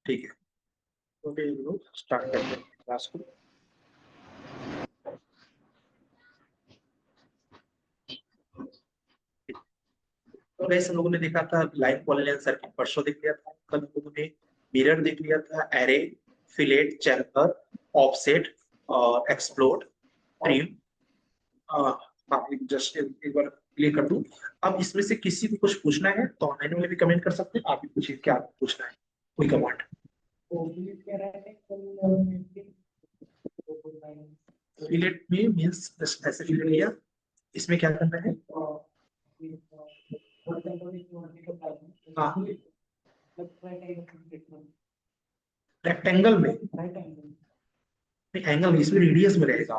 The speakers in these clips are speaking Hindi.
ठीक है, तो फिर हम लोग स्टार्ट करते हैं क्लास को। तो वैसे हम लोगों ने देखा था लाइन पॉलीलाइन सर्किट, परसों देख लिया था। कल हम लोगों ने मिरर देख लिया था, एरे, फिलेट, चैम्बर, ऑफसेट और एक्सप्लोड, ट्रिम। हाँ, जस्ट एक बार क्लियर कर दूं। अब इसमें से किसी को कुछ पूछना है तो ऑनलाइन में भी कमेंट कर सकते हैं। आप भी पूछिए, क्या आपको पूछना है, कोई कमांड। फिलेट में मीन्स ऐसे फिलेट लिया, इसमें क्या करना है। हाँ, रेक्टेंगल में एंगल, इसमें रेडियस में रहेगा।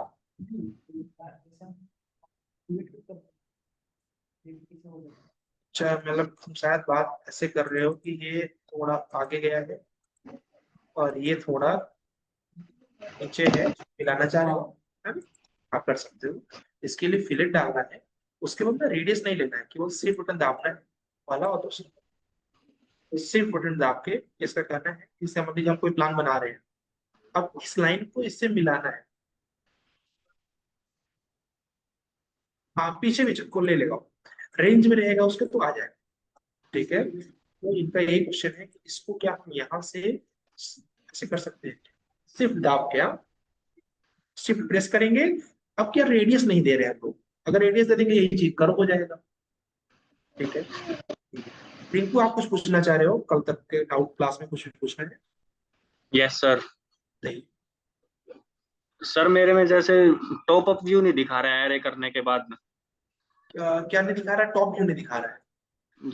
अच्छा, मतलब तुम शायद बात ऐसे कर रहे हो कि ये थोड़ा आगे गया है और ये थोड़ा नीचे है, मिलाना चाह रहे हो, है ना? आप कर सकते हो। इसके लिए फिलेट डालना है, उसके बाद में रेडियस नहीं लेना है, केवल सिर्फ बटन दाबना है वाला, और दूसरा सिर्फ बटन दाब के इसका करना है। इससे मान लीजिए हम कोई प्लान बना रहे हैं, अब इस लाइन को इससे मिलाना है। हाँ, पीछे भी को ले लेगा, रेंज में रहेगा उसके तो आ जाएगा। ठीक है, तो इनका यही क्वेश्चन है कि इसको क्या हम यहाँ से ऐसे कर सकते हैं, सिर्फ दाब के आप शिफ्ट प्रेस करेंगे। अब क्या रेडियस नहीं दे रहे हैं हम लोग, अगर रेडियस दे देंगे यही चीज कर्व हो जाएगा। ठीक है, रिंकू आप कुछ पूछना चाह रहे हो, कल तक के डाउट क्लास में कुछ पूछना है? Yes sir. नहीं, सर मेरे में जैसे टॉप अप व्यू नहीं दिखा रहा है एरे करने के बाद में। क्या नहीं दिखा रहा है, टॉप व्यू नहीं दिखा रहा है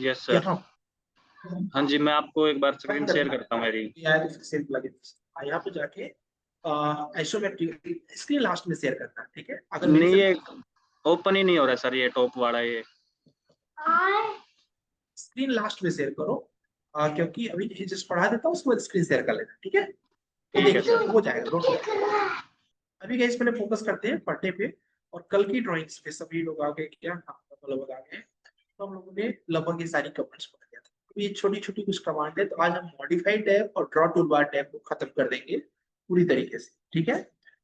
यस सर। यहाँ। हाँ जी, मैं आपको एक बार बंद स्क्रीन शेयर करना है, करता हूँ मेरी। ये आया तो फिर से लगे। यहाँ पे जाके आइसोमेट्रिक स्क्रीन लास्ट में शेयर करना है। ठीक है, अगर मेरी नहीं, से ये ओपन ही नहीं हो रहा सर, ये टॉप वाला ये। स्क्रीन लास्ट में शेयर करो, क्योंकि अभी जस्ट पढ़ा देता हूँ, उसके बाद स्क्रीन शेयर कर लेना। ठीक है, तो ठीक है देखिए सर। हो जाएगा, डोंट वरी। अभी गाइस पहले फोकस करते हैं पढ़ने पे, और कल की ड्राइंग्स पे सभी लोग आ गए क्या? हाँ, लगभग आ गए। तो हम लोगों ने लगभग ये सारी कमांड्स पढ़ लिया था। तो ये छोटी छोटी कुछ कमांड है, तो आज हम मॉडिफाई टैब और ड्रॉ टूल बार टैब को खत्म कर देंगे पूरी तरीके से। ठीक है,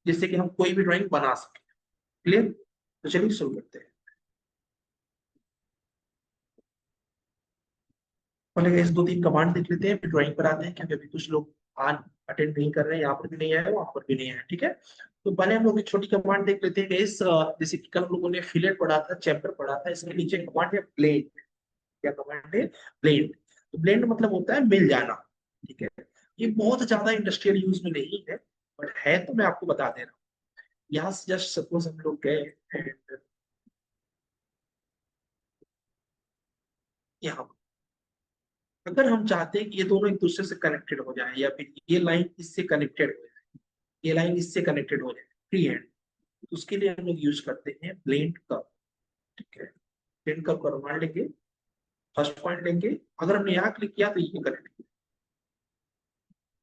जिससे कि हम कोई भी ड्राइंग बना सके। क्लियर? तो चलिए शुरू करते हैं। पहले गाइस दो तीन कमांड देख लेते हैं, फिर ड्राइंग पर आते हैं, क्योंकि अभी कुछ लोग आज अटेंड नहीं कर रहे हैं, यहाँ पर भी नहीं आए, वहां पर भी नहीं आए। ठीक है, तो पहले हम लोग एक छोटी कमांड देख लेते हैं गाइस। जैसे कि कल हम लोगों ने फिलेट पढ़ा था, चैप्टर पढ़ा था, इसके नीचे कमांड है ब्लेंड। क्या कमांड है? ब्लेंड। तो ब्लेंड मतलब होता है मिल जाना। ठीक है, ये बहुत ज्यादा इंडस्ट्रियल यूज में नहीं है, बट है तो मैं आपको बता दे रहा हूँ। यहाँ से जस्ट सपोज हम लोग गए and यहाँ, अगर हम चाहते हैं कि ये दोनों एक दूसरे से कनेक्टेड हो जाए, या फिर ये लाइन इससे कनेक्टेड हो जाए, ये लाइन इससे कनेक्टेड हो जाए फ्री हैंड, तो उसके लिए हम लोग यूज करते हैं ब्लेंड कर्व। ठीक है, ब्लेंड कर्व का मान लेंगे, फर्स्ट पॉइंट लेंगे, अगर हमने यहाँ क्लिक किया तो ये कनेक्ट।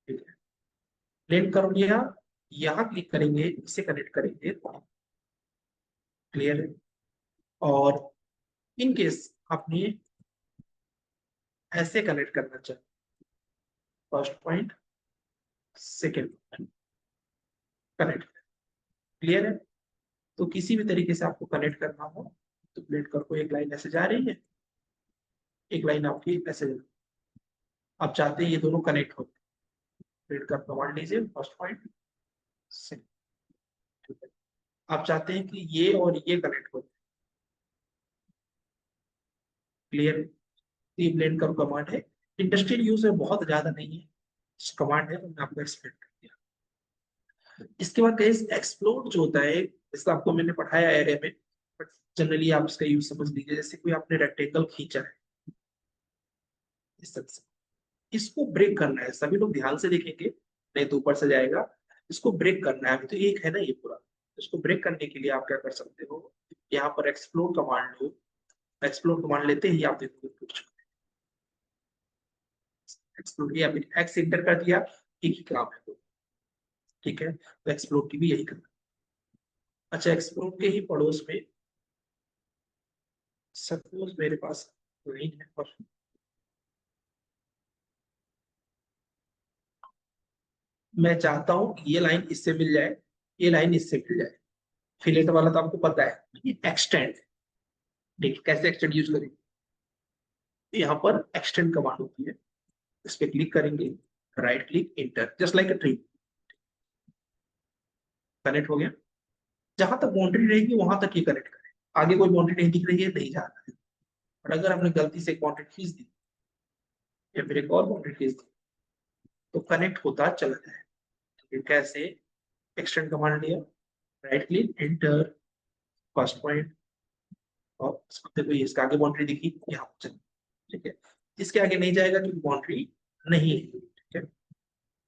ठीक है, ब्लेंड कर्व लिया, यहाँ क्लिक करेंगे, इसे कनेक्ट करेंगे। क्लियर है? और इन केस आपने ऐसे कनेक्ट करना चाहिए, first point, second point, connect. Clear है? तो किसी भी तरीके से आपको कनेक्ट करना हो तो ब्लेंड कर्व को एक लाइन ऐसे जा रही है, एक लाइन आपकी ऐसे जा रही है। आप चाहते हैं ये दोनों कनेक्ट हो, ब्लेंड कर्व का मान लीजिए, फर्स्ट पॉइंट, आप चाहते हैं कि ये और ये कनेक्ट हो। क्लियर? ये ब्लेंड कर्व कमांड है, इंडस्ट्रियल यूज में बहुत ज्यादा नहीं है, कमांड है, तो मैं आपको एक्सप्लेन कर दिया। इसके बाद गाइस एक्सप्लोड जो होता है, इसका आपको मैंने पढ़ाया एरे में, बट जनरली आप इसका यूज समझ लीजिए। जैसे कोई आपने रेक्टेंगल खींचा है इस तरह से, इसको ब्रेक करना है, सभी लोग ध्यान से देखेंगे नहीं तो ऊपर से जाएगा। इसको ब्रेक करना है, अभी तो एक है ना ये पूरा, इसको ब्रेक करने के लिए आप क्या कर सकते हो, यहाँ पर एक्सप्लोर कमांड लो। एक्सप्लोर कमांड लेते ही आप देखोगे कुछ एक्सप्लोर किया, फिर एक्स इंटर कर दिया, एक ही काम है। ठीक है, तो एक्सप्लोर की भी यही करना। अच्छा, एक्सप्लोर के ही पड़ोस में सपोज मेरे पास लाइन है, और मैं चाहता हूं ये लाइन इससे मिल जाए, ये लाइन इससे मिल जाए। फिलेट वाला तो आपको पता है, एक्सटेंड। देखिए कैसे एक्सटेंड यूज करेंगे, यहाँ पर एक्सटेंड कमांड होती है, इस पे क्लिक करेंगे, right click enter, just like a tree. Connect हो गया। जहां तक बाउंड्री रहेगी वहां तक ये कनेक्ट करें, आगे कोई बाउंड्री नहीं दिख रही है, नहीं जाना है। और अगर आपने गलती से एक बाउंड्री खींच दी या फिर एक और बाउंड्री खींच दी तो कनेक्ट होता चला जाए। तो कैसे, एक्सटेंड कमांड लिया, right click enter, first point, और देखो ये इसका आगे बाउंड्री दिखी, यहाँ पर चल, ठीक है। इसके आगे नहीं जाएगा क्योंकि बाउंड्री नहीं है, ठीक है।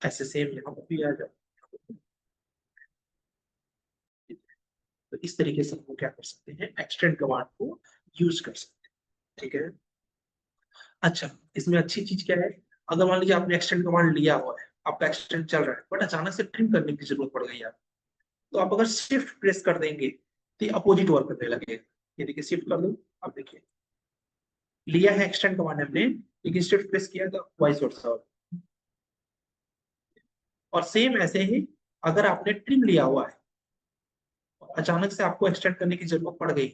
ऐसे सेम यहाँ पर भी आ जाए। तो इस तरीके से हम क्या कर सकते हैं, एक्सटेंड कमांड को यूज कर सकते हैं, ठीक है। अच्छा, इसमें अच्छी चीज क्या है, अगर मान लीजिए आपने एक्सटेंड कमांड लिया हुआ है, आपका एक्सटेंड चल रहा है, बट अचानक से ट्रिम करने की जरूरत पड़ गई आपको, तो आप अगर शिफ्ट प्रेस कर देंगे तो ये अपोजिट वर्क करने लगेगा। ये देखिए शिफ्ट कर दो, अब देखिए लिया है एक्सटेंड कमांड हमने, लेकिन शिफ्ट प्रेस किया तो वाइस वर्सा। और सेम ऐसे ही अगर आपने ट्रिम लिया हुआ है और अचानक से आपको एक्सटेंड करने की जरूरत पड़ गई,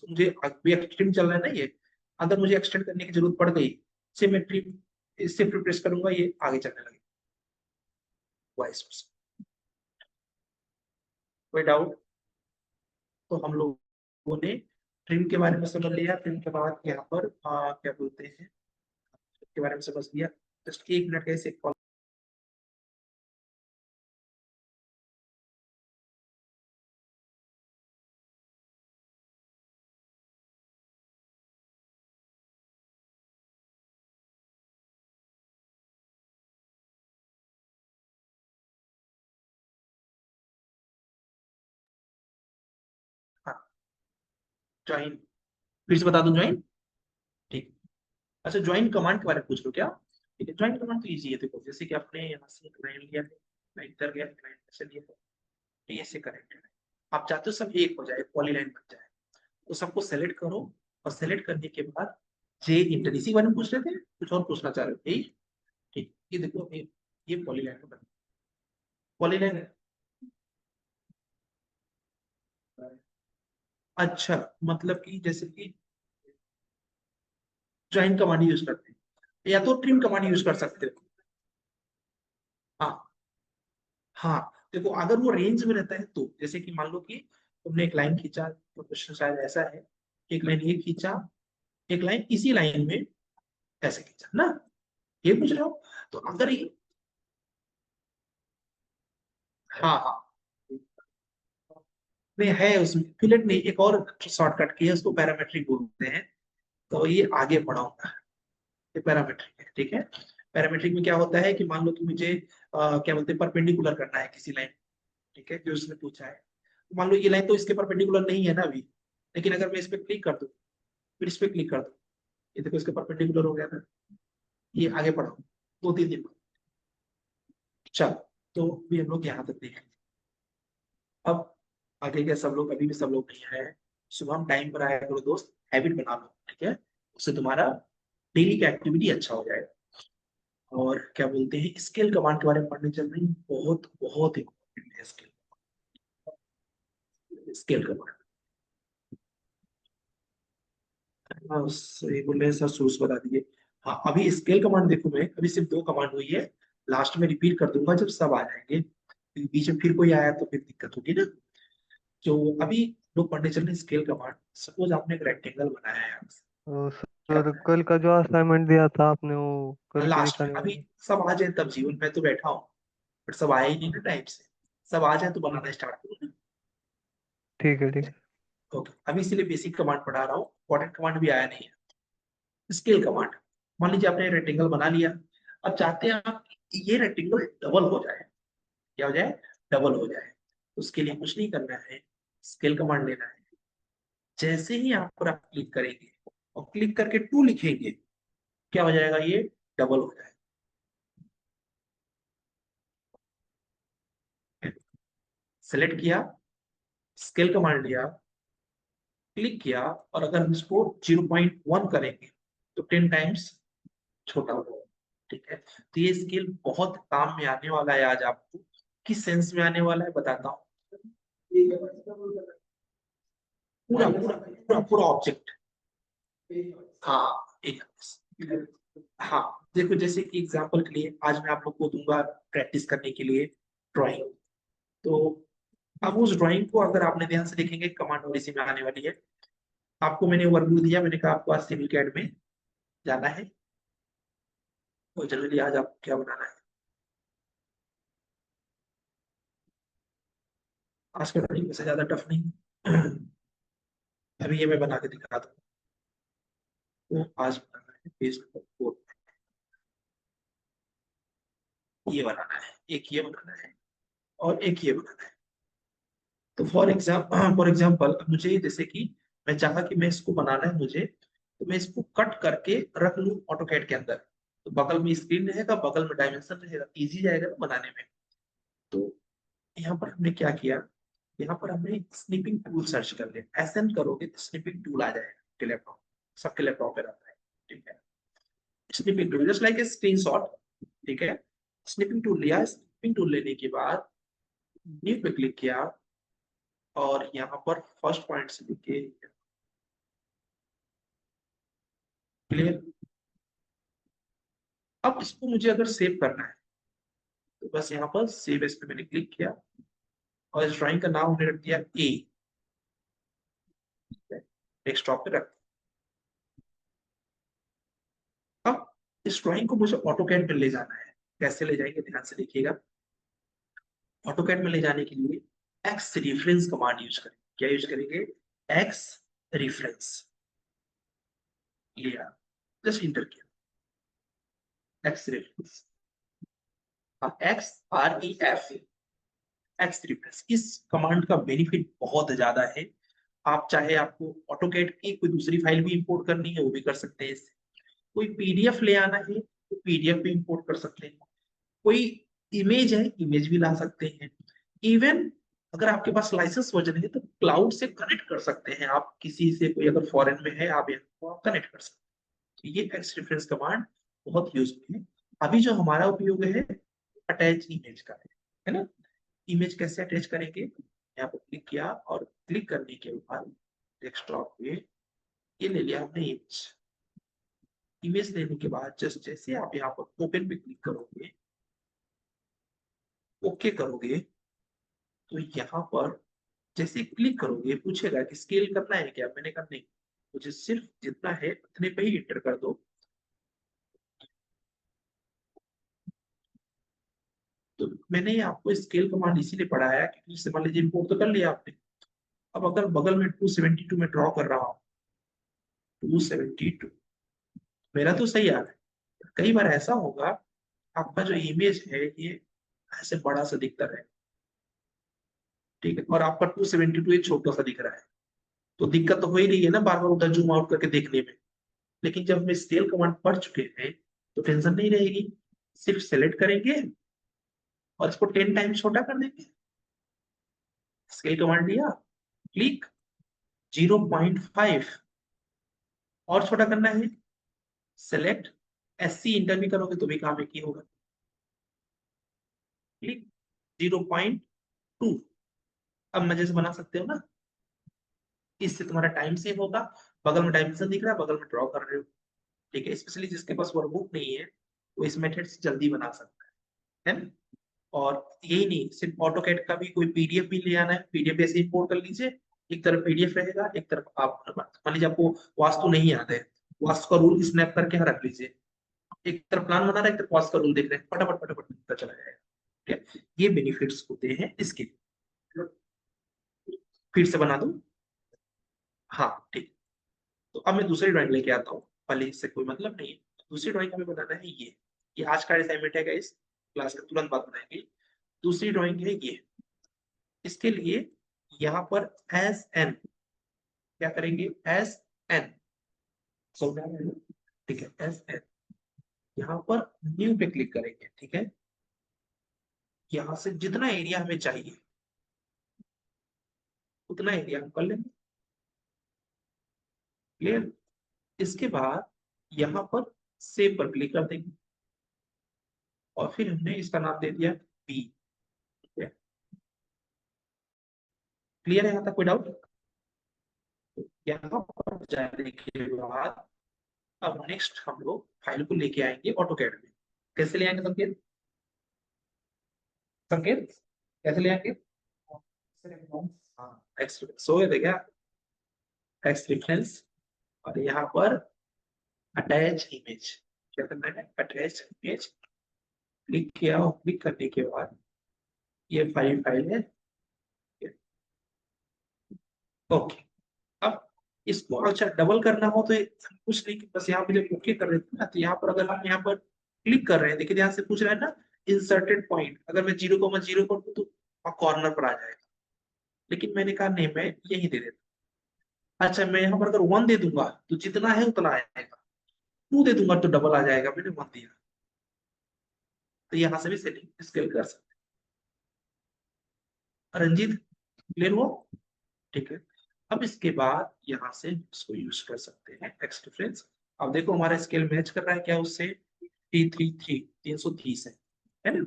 मुझे अभी ट्रिम चल रहा है ना ये, अगर मुझे एक्सटेंड करने की जरूरत पड़ गई, से मैं ट्रिम इससे प्रेस करूंगा, ये आगे चलने लगेगा, वाइस वर्सा। कोई डाउट? तो हम लोगों ने ट्रिम के बारे में समझ लिया। ट्रिम के बाद यहाँ पर क्या बोलते हैं के बारे में समझ लिया। जस्ट 1 मिनट कैसे कॉल। हाँ, ज्वाइन, फिर से बता दूं ज्वाइन, ठीक। अच्छा, ज्वाइन कमांड के बारे में पूछ लो क्या? ठीक है, ज्वाइन कमांड तो इजी है। देखो जैसे कि आपने यहाँ से एक लाइन लिया है, लाइन इधर गया, लाइन ऐसे लिया है, तो ये से कनेक्टेड है। आप चाहते हो सब एक हो जाए, पॉलीलाइन बन जाए, तो सबको सेलेक्ट करो, और सेलेक्ट करने के बाद जे इंटर, इसी बारे में पूछ रहे थे, कुछ और पूछना चाह रहे थे? यही? ठीक, ये देखो ये पॉलीलाइन बन, पॉलीलाइन। अच्छा, मतलब कि जैसे कि ज्वाइन कमांड यूज करते हैं, या तो ट्रिम कमांड यूज कर सकते हो। हाँ, हाँ, देखो अगर वो रेंज में रहता है तो, जैसे कि मान लो कि तुमने एक लाइन खींचा, तो क्वेश्चन शायद ऐसा है, एक लाइन ये खींचा, एक लाइन इसी लाइन में ऐसे खींचा ना, ये पूछ रहे हो? तो अगर ये, हाँ हाँ, नहीं है उसमें फिलेट नहीं, एक और शॉर्टकट की है, उसको पैरामेट्रिक बोलते हैं। तो ये आगे पढ़ाऊंगा, ये पैरामेट्रिक है, ठीक है। पैरामेट्रिक में क्या होता है कि मान लो कि मुझे क्या बोलते हैं, परपेंडिकुलर करना है किसी लाइन, ठीक है, जो उसने पूछा है। तो मान लो ये लाइन तो इसके परपेंडिकुलर नहीं है ना अभी, लेकिन अगर मैं इस पे क्लिक कर दूं, फिर इस पे क्लिक कर दूं, ये देखो इसके परपेंडिकुलर हो गया ना। ये आगे पढ़ो, 2-3 दिन में। चलो, तो भी हम लोग यहाँ तक देखें। अब आगे क्या, सब लोग अभी भी सब लोग नहीं आए हैं, सुबह हम टाइम पर आया करो दोस्त, हैबिट बना लो, ठीक है। उससे तुम्हारा डेली का एक्टिविटी अच्छा हो जाएगा। और क्या बोलते हैं, स्केल कमांड के बारे में पढ़ने चल रही है, बहुत बहुत इंपॉर्टेंट है स्केल, स्केल कमांड। हाँ, सही बोले सर, सोर्स बता दिए। हाँ, अभी स्केल कमांड देखो, मैं अभी सिर्फ 2 कमांड हुई है, लास्ट में रिपीट कर दूंगा जब सब आ जाएंगे, क्योंकि बीच में फिर कोई आया तो फिर दिक्कत होगी ना। जो अभी लोग पढ़ने चल रहे हैं स्केल कमांड, सपोज आपने एक रेक्टेंगल बनाया है, तो क्या सर कल का जो असाइनमेंट दिया था आपने वो करके लास्ट में, दिखाने अभी वाला। सब आ जाए तब जीवन में तो बैठा हूँ, बट सब आया ही नहीं ना टाइम से। सब आ जाए तो बनाना स्टार्ट करो ना। ठीक है, ठीक है। ओके, अभी इसीलिए बेसिक कमांड पढ़ा रहा हूँ, इंपॉर्टेंट कमांड भी आया नहीं है। स्केल कमांड, मान लीजिए आपने रेक्टेंगल बना लिया, अब चाहते हैं आप ये रेक्टेंगल डबल हो जाए, क्या हो जाए, डबल हो जाए। तो उसके लिए कुछ नहीं करना है, स्केल कमांड लेना है। जैसे ही यहाँ पर आप क्लिक करेंगे और क्लिक करके 2 लिखेंगे, क्या हो जाएगा, ये डबल हो जाएगा। सेलेक्ट किया, स्केल कमांड लिया, क्लिक किया, और अगर हम इसको 0.1 करेंगे तो 10 टाइम्स छोटा होगा। ठीक है, तो ये स्किल बहुत काम में आने वाला है आज आपको। किस सेंस में आने वाला है बताता हूँ। पूरा पूरा पूरा पूरा ऑब्जेक्ट। हाँ एक, हाँ देखो, जैसे कि एग्जांपल के लिए आज मैं आप लोग को दूंगा प्रैक्टिस करने के लिए ड्राइंग। तो अब उस ड्राइंग को अगर आपने ध्यान से देखेंगे, कमांड और इसी में आने वाली है। आपको मैंने ओवरव्यू दिया, मैंने कहा आपको आज सिविल कैड में जाना है, तो जनरली आज आपको क्या बनाना है। आज का ड्राइंग वैसे ज्यादा टफ नहीं अभी ये मैं बना के दिखा दूँ। तो आज बनाना है पेज नंबर 4, ये बनाना है, एक ये बनाना है और एक ये बनाना है। तो फॉर एग्जाम्पल मुझे जैसे कि मैं चाहा कि मैं इसको बनाना है मुझे, तो मैं इसको कट करके रख लूँ ऑटोकैड के अंदर। तो बगल में स्क्रीन रहेगा, बगल में डायमेंशन रहेगा, इजी जाएगा ना बनाने में। तो यहाँ पर हमने क्या किया, यहाँ पर हमने स्निपिंग टूल सर्च कर लिया। एसएन करोगे तो स्निपिंग टूल आ जाएगा आपके लैपटॉप, सबके लैपटॉप पे रहता है। ठीक है, snipping tool just like a screenshot. ठीक है, स्निपिंग टूल लिया, स्निपिंग टूल लेने के बाद न्यू पे क्लिक किया और यहाँ पर फर्स्ट पॉइंट से लेके क्लियर। अब इसको मुझे अगर सेव करना है तो बस यहाँ पर सेव एस पे मैंने क्लिक किया और इस ड्राइंग का नाम हमने रख दिया ए। डेस्कटॉप पे रख। अब इस ड्राइंग को मुझे ऑटोकैड में ले जाना है। कैसे ले जाएंगे ध्यान से देखिएगा। ऑटोकैड में ले जाने के लिए एक्स रेफरेंस कमांड यूज करेंगे। क्या यूज करेंगे? X reference. लिया, जस्ट इंटर किया x reference, x R E F, x reference. इस कमांड का बेनिफिट बहुत ज्यादा है। आप चाहे आपको ऑटोकैड की कोई दूसरी फाइल भी इंपोर्ट करनी है वो भी कर सकते हैं इससे। कोई पीडीएफ ले आना है तो पीडीएफ भी इंपोर्ट कर सकते हैं। कोई इमेज है, इमेज भी ला सकते हैं। इवन अगर आपके पास लाइसेंस वर्जन है तो क्लाउड से कनेक्ट कर सकते हैं आप। किसी से कोई अगर फॉरेन में है आप यहाँ तो आप कनेक्ट कर सकते हैं। तो ये एक्स रेफरेंस कमांड बहुत यूजफुल है। अभी जो हमारा उपयोग है अटैच इमेज का है ना। इमेज कैसे अटैच करेंगे, यहाँ पर क्लिक किया और क्लिक करने के बाद डेस्कटॉप पे ये ले लिया हमने इमेज। इमेज लेने के बाद जस्ट जैसे आप यहाँ पर ओपन पे क्लिक करोगे, ओके करोगे, तो यहाँ पर जैसे क्लिक करोगे पूछेगा कि स्केल करना है क्या। मैंने कहा नहीं, मुझे सिर्फ जितना है उतने पे ही इंटर कर दो। तो मैंने आपको स्केल कमांड इसीलिए पढ़ाया क्योंकि जैसे मान लीजिए इंपोर्ट तो कर लिया आपने। अब अगर बगल में 272 में ड्रॉ कर रहा हूँ, 272 मेरा तो सही आ रहा है। कई बार ऐसा होगा आपका जो इमेज है ये ऐसे बड़ा सा दिखता है, ठीक है, और आपका 272 एक छोटा सा दिख रहा है। तो दिक्कत तो हो ही रही है ना बार बार उधर जूम आउट करके देखने में। लेकिन जब हम स्केल कमांड पढ़ चुके हैं तो टेंशन नहीं रहेगी। सिर्फ सेलेक्ट करेंगे और इसको 10 टाइम्स छोटा कर देंगे। स्केल कमांड लिया, क्लिक, 0.5 और छोटा करना है, सेलेक्ट, एससी इंटर भी करोगे तो भी काम एक ही होगा। क्लिक, 0.2। अब मजे से बना सकते हो ना, इससे तुम्हारा टाइम सेव होगा। बगल में डायमेंशन दिख रहा है, बगल में ड्रॉ कर रहे हो। ठीक है, स्पेशली जिसके पास वर्कबुक नहीं है वो इस मेथड से जल्दी बना सकता है ना। और यही नहीं, सिर्फ ऑटोकैड का भी कोई पीडीएफ भी ले आना है, पीडीएफ ऐसे इंपोर्ट कर लीजिए। एक तरफ पीडीएफ रहेगा, एक तरफ आप मान लीजिए आपको वास्तु नहीं आता है, वास्तु का रूल स्नैप करके यहाँ रख लीजिए। एक तरफ प्लान बना रहा है, एक तरफ वास्तु का रूल देख रहे हैं, फटाफट फटाफट लिखता चला जाएगा। ठीक है, ये बेनिफिट्स होते हैं इसके। फिर से बना दूं? हाँ ठीक। तो अब मैं दूसरी ड्राइंग लेके आता हूँ, पहले इससे कोई मतलब नहीं है। दूसरी ड्राइंग हमें बनाना है ये आज का असाइनमेंट है इस क्लास के तुरंत बाद बनाएंगे। दूसरी ड्राइंग है ये। इसके लिए यहाँ पर एस एन क्या करेंगे, एस एन समझ आ रहा है ना? ठीक है, एस एन यहाँ पर न्यू पे क्लिक करेंगे। ठीक है, यहाँ से जितना एरिया हमें चाहिए उतना एरिया हम कर लेंगे। क्लियर। इसके बाद यहाँ पर सेव पर क्लिक कर देंगे। और फिर हमने इसका नाम दे दिया बी। क्लियर है यहाँ तक, कोई डाउट? यहाँ पर जाने के बाद अब नेक्स्ट हम लोग फाइल को लेके आएंगे ऑटोकैड में। कैसे ले आएंगे संकेत? संकेत कैसे ले आएंगे? हाँ, एक्स सो है क्या, एक्स रेफरेंस, और यहाँ पर अटैच इमेज। क्या करना है? अटैच इमेज क्लिक किया, और क्लिक करने के बाद ये फाइल है। ओके, अब इसको अच्छा डबल करना हो तो कुछ नहीं, बस यहाँ पे जब ओके कर रहे थे ना, तो यहाँ पर अगर हम यहाँ पर क्लिक कर रहे हैं, देखिए ध्यान से पूछ रहा है ना इंसर्टेड पॉइंट, अगर मैं 0,0 कर दूं तो कॉर्नर पर आ जाएगा, लेकिन मैंने कहा नहीं, मैं यही दे देता। अच्छा, मैं यहाँ पर अगर 1 दे दूंगा तो जितना है उतना आएगा, 2 दे दूंगा तो डबल आ जाएगा, मैंने 1 दिया। तो यहाँ से भी सेटिंग स्केल कर सकते हैं। रंजीत क्लियर हो? ठीक है। अब इसके बाद यहाँ से इसको यूज कर सकते हैं एक्स डिफरेंस। अब देखो हमारा स्केल मैच कर रहा है क्या उससे? 330 है ना?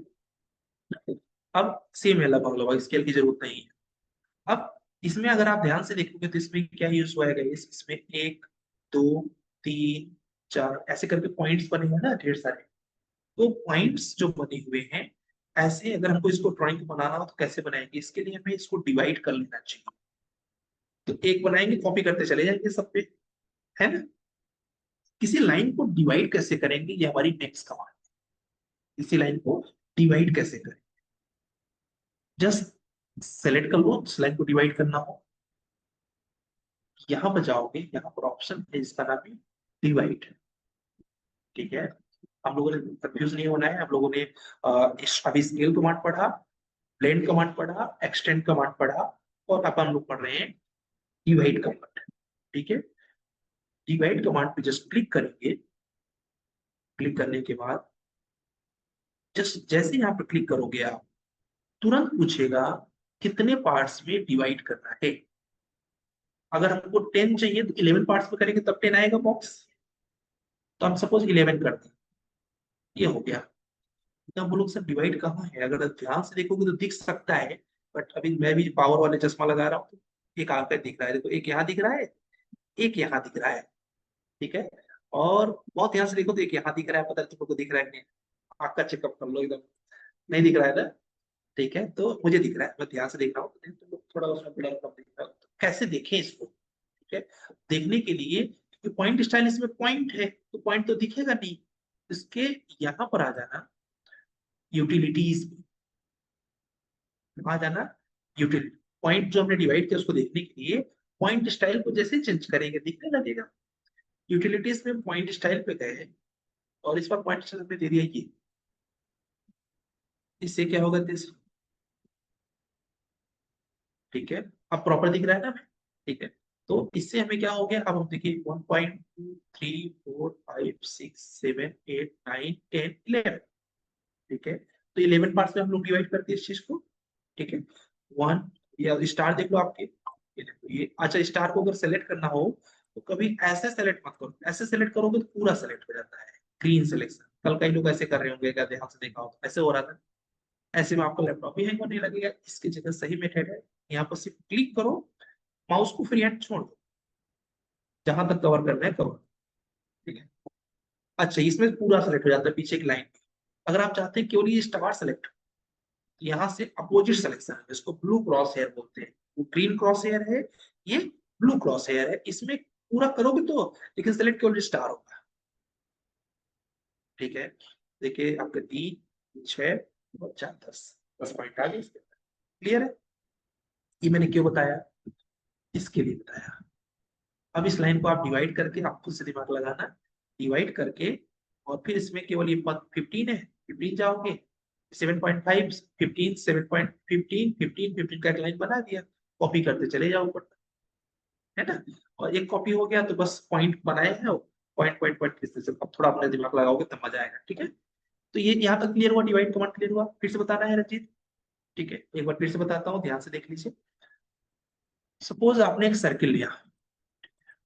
अब सेम है लगभग, स्केल की जरूरत नहीं है। अब इसमें अगर आप ध्यान से देखोगे तो इसमें क्या यूज हुआ है, इसमें 1 2 3 4 ऐसे करके पॉइंट्स बने हैं ना ढेर सारे। तो पॉइंट्स जो बने हुए हैं, ऐसे अगर हमको इसको ड्राइंग बनाना हो तो कैसे बनाएंगे? इसके लिए हमें इसको डिवाइड कर लेना चाहिए। तो एक बनाएंगे, कॉपी करते चले जाएंगे सब पे, है ना? किसी लाइन को डिवाइड कैसे करेंगे, ये हमारी नेक्स्ट कमांड है। किसी लाइन को डिवाइड कैसे करें? जस्ट सेलेक्ट कर लो, इस लाइन को डिवाइड करना हो, यहां पर जाओगे, यहाँ पर ऑप्शन है जिसका नाम है डिवाइड। ठीक है, हम लोगों ने कंफ्यूज नहीं होना है। हम लोगों ने अभी स्केल कमांड पढ़ा, ब्लेंड कमांड पढ़ा, एक्सटेंड कमांड पढ़ा, और अब हम लोग पढ़ रहे हैं डिवाइड कमांड। ठीक है, डिवाइड कमांड पे जस्ट क्लिक करेंगे। क्लिक करने के बाद जस्ट जैसे यहाँ पे क्लिक करोगे आप, तुरंत पूछेगा कितने पार्ट्स में डिवाइड करना है। अगर हमको 10 चाहिए तो 11 पार्ट्स में करेंगे तब 10 आएगा बॉक्स। तो हम सपोज 11 करते हैं, ये हो गया। तो हम लोग सब डिवाइड कहाँ है, अगर ध्यान से देखोगे तो दिख सकता है, बट अभी मैं भी पावर वाले चश्मा लगा रहा हूँ तो एक आंकड़ा दिख रहा है, देखो एक यहाँ दिख रहा है, एक यहाँ दिख रहा है। ठीक है, और बहुत ध्यान से देखो तो एक यहाँ दिख रहा है, पता नहीं तुमको दिख रहा है नहीं, आँख का चेकअप कर लो, एकदम नहीं दिख रहा है ना? ठीक है, तो मुझे दिख रहा है, मैं ध्यान से देख रहा हूँ, तो थोड़ा उसमें ब्लर कम दिख रहा है। तो कैसे देखें इसको? ठीक है, देखने के लिए पॉइंट स्टाइल, इसमें पॉइंट है तो पॉइंट तो दिखेगा नहीं, इसके यहाँ पर आ जाना, यूटिलिटीज में आ जाना, यूटिलिटी पॉइंट जो हमने डिवाइड किया उसको देखने के लिए पॉइंट स्टाइल को जैसे चेंज करेंगे दिखने लगेगा। यूटिलिटीज में पॉइंट स्टाइल पे गए हैं, और इस बार पॉइंट स्टाइल पे दे दिया ये। इससे क्या होगा दिस? ठीक है, अब प्रॉपर दिख रहा है ना? ठीक है, तो इससे हमें क्या हो गया, अब हम देखिए 1.2 3 4 5 6 7 8 9 10 11। ठीक है, तो 11 पार्ट्स में हम लोग डिवाइड करते हैं इस चीज को। ठीक है, 1, या स्टार देख लो आपके, ये देखो ये। अच्छा, स्टार को अगर सेलेक्ट करना हो तो कभी ऐसे सेलेक्ट मत करो, ऐसे सेलेक्ट करोगे तो पूरा सेलेक्ट हो जाता है, ग्रीन सिलेक्शन। कल कई लोग ऐसे कर रहे होंगे, क्या ध्यान से देखा हो तो ऐसे हो रहा था। ऐसे में आपका लैपटॉप भी हैंग होने लगेगा। इसकी जगह सही मेथड है, यहाँ पर सिर्फ क्लिक करो, माउस को फ्री हैंड छोड़ दो, जहां तक कवर करना है कवर। ठीक है, अच्छा इसमें पूरा सेलेक्ट हो जाता है पीछे की लाइन। अगर आप चाहते हैं केवल ये स्टार सेलेक्ट, यहाँ से अपोजिट सिलेक्शन है, इसको ब्लू क्रॉस हेयर बोलते हैं। वो ग्रीन क्रॉस हेयर है, ये ब्लू क्रॉस हेयर है। इसमें पूरा करोगे तो, लेकिन सेलेक्ट केवल स्टार होगा। ठीक है, देखिए आपके 3 6 और 4 10 पॉइंट आ गए इसके। क्लियर है? ये मैंने क्यों बताया, इसके लिए बताया। अब इस लाइन को आप डिवाइड करके, आप खुद से दिमाग लगाना, डिवाइड करके, और फिर इसमें केवल ये पद 15 है, 15 जाओगे, 7.5 15 7.15 15 15 का एक लाइन बना दिया, कॉपी करते चले जाओ ऊपर, है ना? और एक कॉपी हो गया तो बस पॉइंट बनाए हैं, पॉइंट पॉइंट पॉइंट किस तरह से, अब थोड़ा अपने दिमाग लगाओगे तब मजा आएगा। ठीक है, तो ये यहाँ तक क्लियर हुआ, डिवाइड कमांड क्लियर हुआ? फिर से बताना है रंजीत? ठीक है, एक बार फिर से बताता हूँ, ध्यान से देख लीजिए। सपोज आपने एक सर्किल लिया,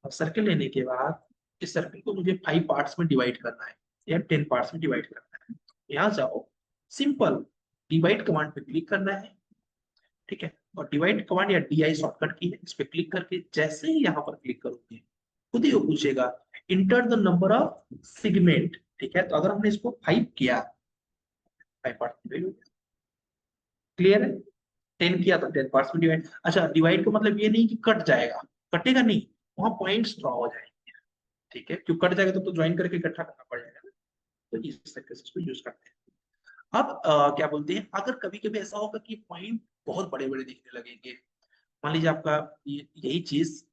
अब सर्किल लेने के बाद इस सर्किल को मुझे 5 पार्ट्स में डिवाइड करना है, या 10 पार्ट्स में डिवाइड करना है। यहाँ जाओ, सिंपल डिवाइड कमांड पे क्लिक करना है, ठीक है, और डिवाइड कमांड या DI शॉर्टकट की है, इस पे क्लिक करके जैसे ही यहाँ पर क्लिक करोगे खुद ही वो पूछेगा enter the number of segment, ठीक है। तो अगर हमने इसको 5 किया, 5 पार्ट डिवाइड हो गया, क्लियर है। 10 किया तो 10 पार्ट्स में डिवाइड। अच्छा, डिवाइड का मतलब ये नहीं कि कट जाएगा, कटेगा नहीं, वहां पॉइंट्स ड्रॉ हो जाएंगे, ठीक है, क्यों कट जाएगा तो ज्वाइन करके इकट्ठा करना पड़ जाएगा ना। तो इस तरीके से इसको यूज करते हैं। अब क्या बोलते हैं, अगर कभी कभी ऐसा होगा कि पॉइंट बहुत बड़े बड़े दिखने लगेंगे, मान लीजिए आपका यही चीज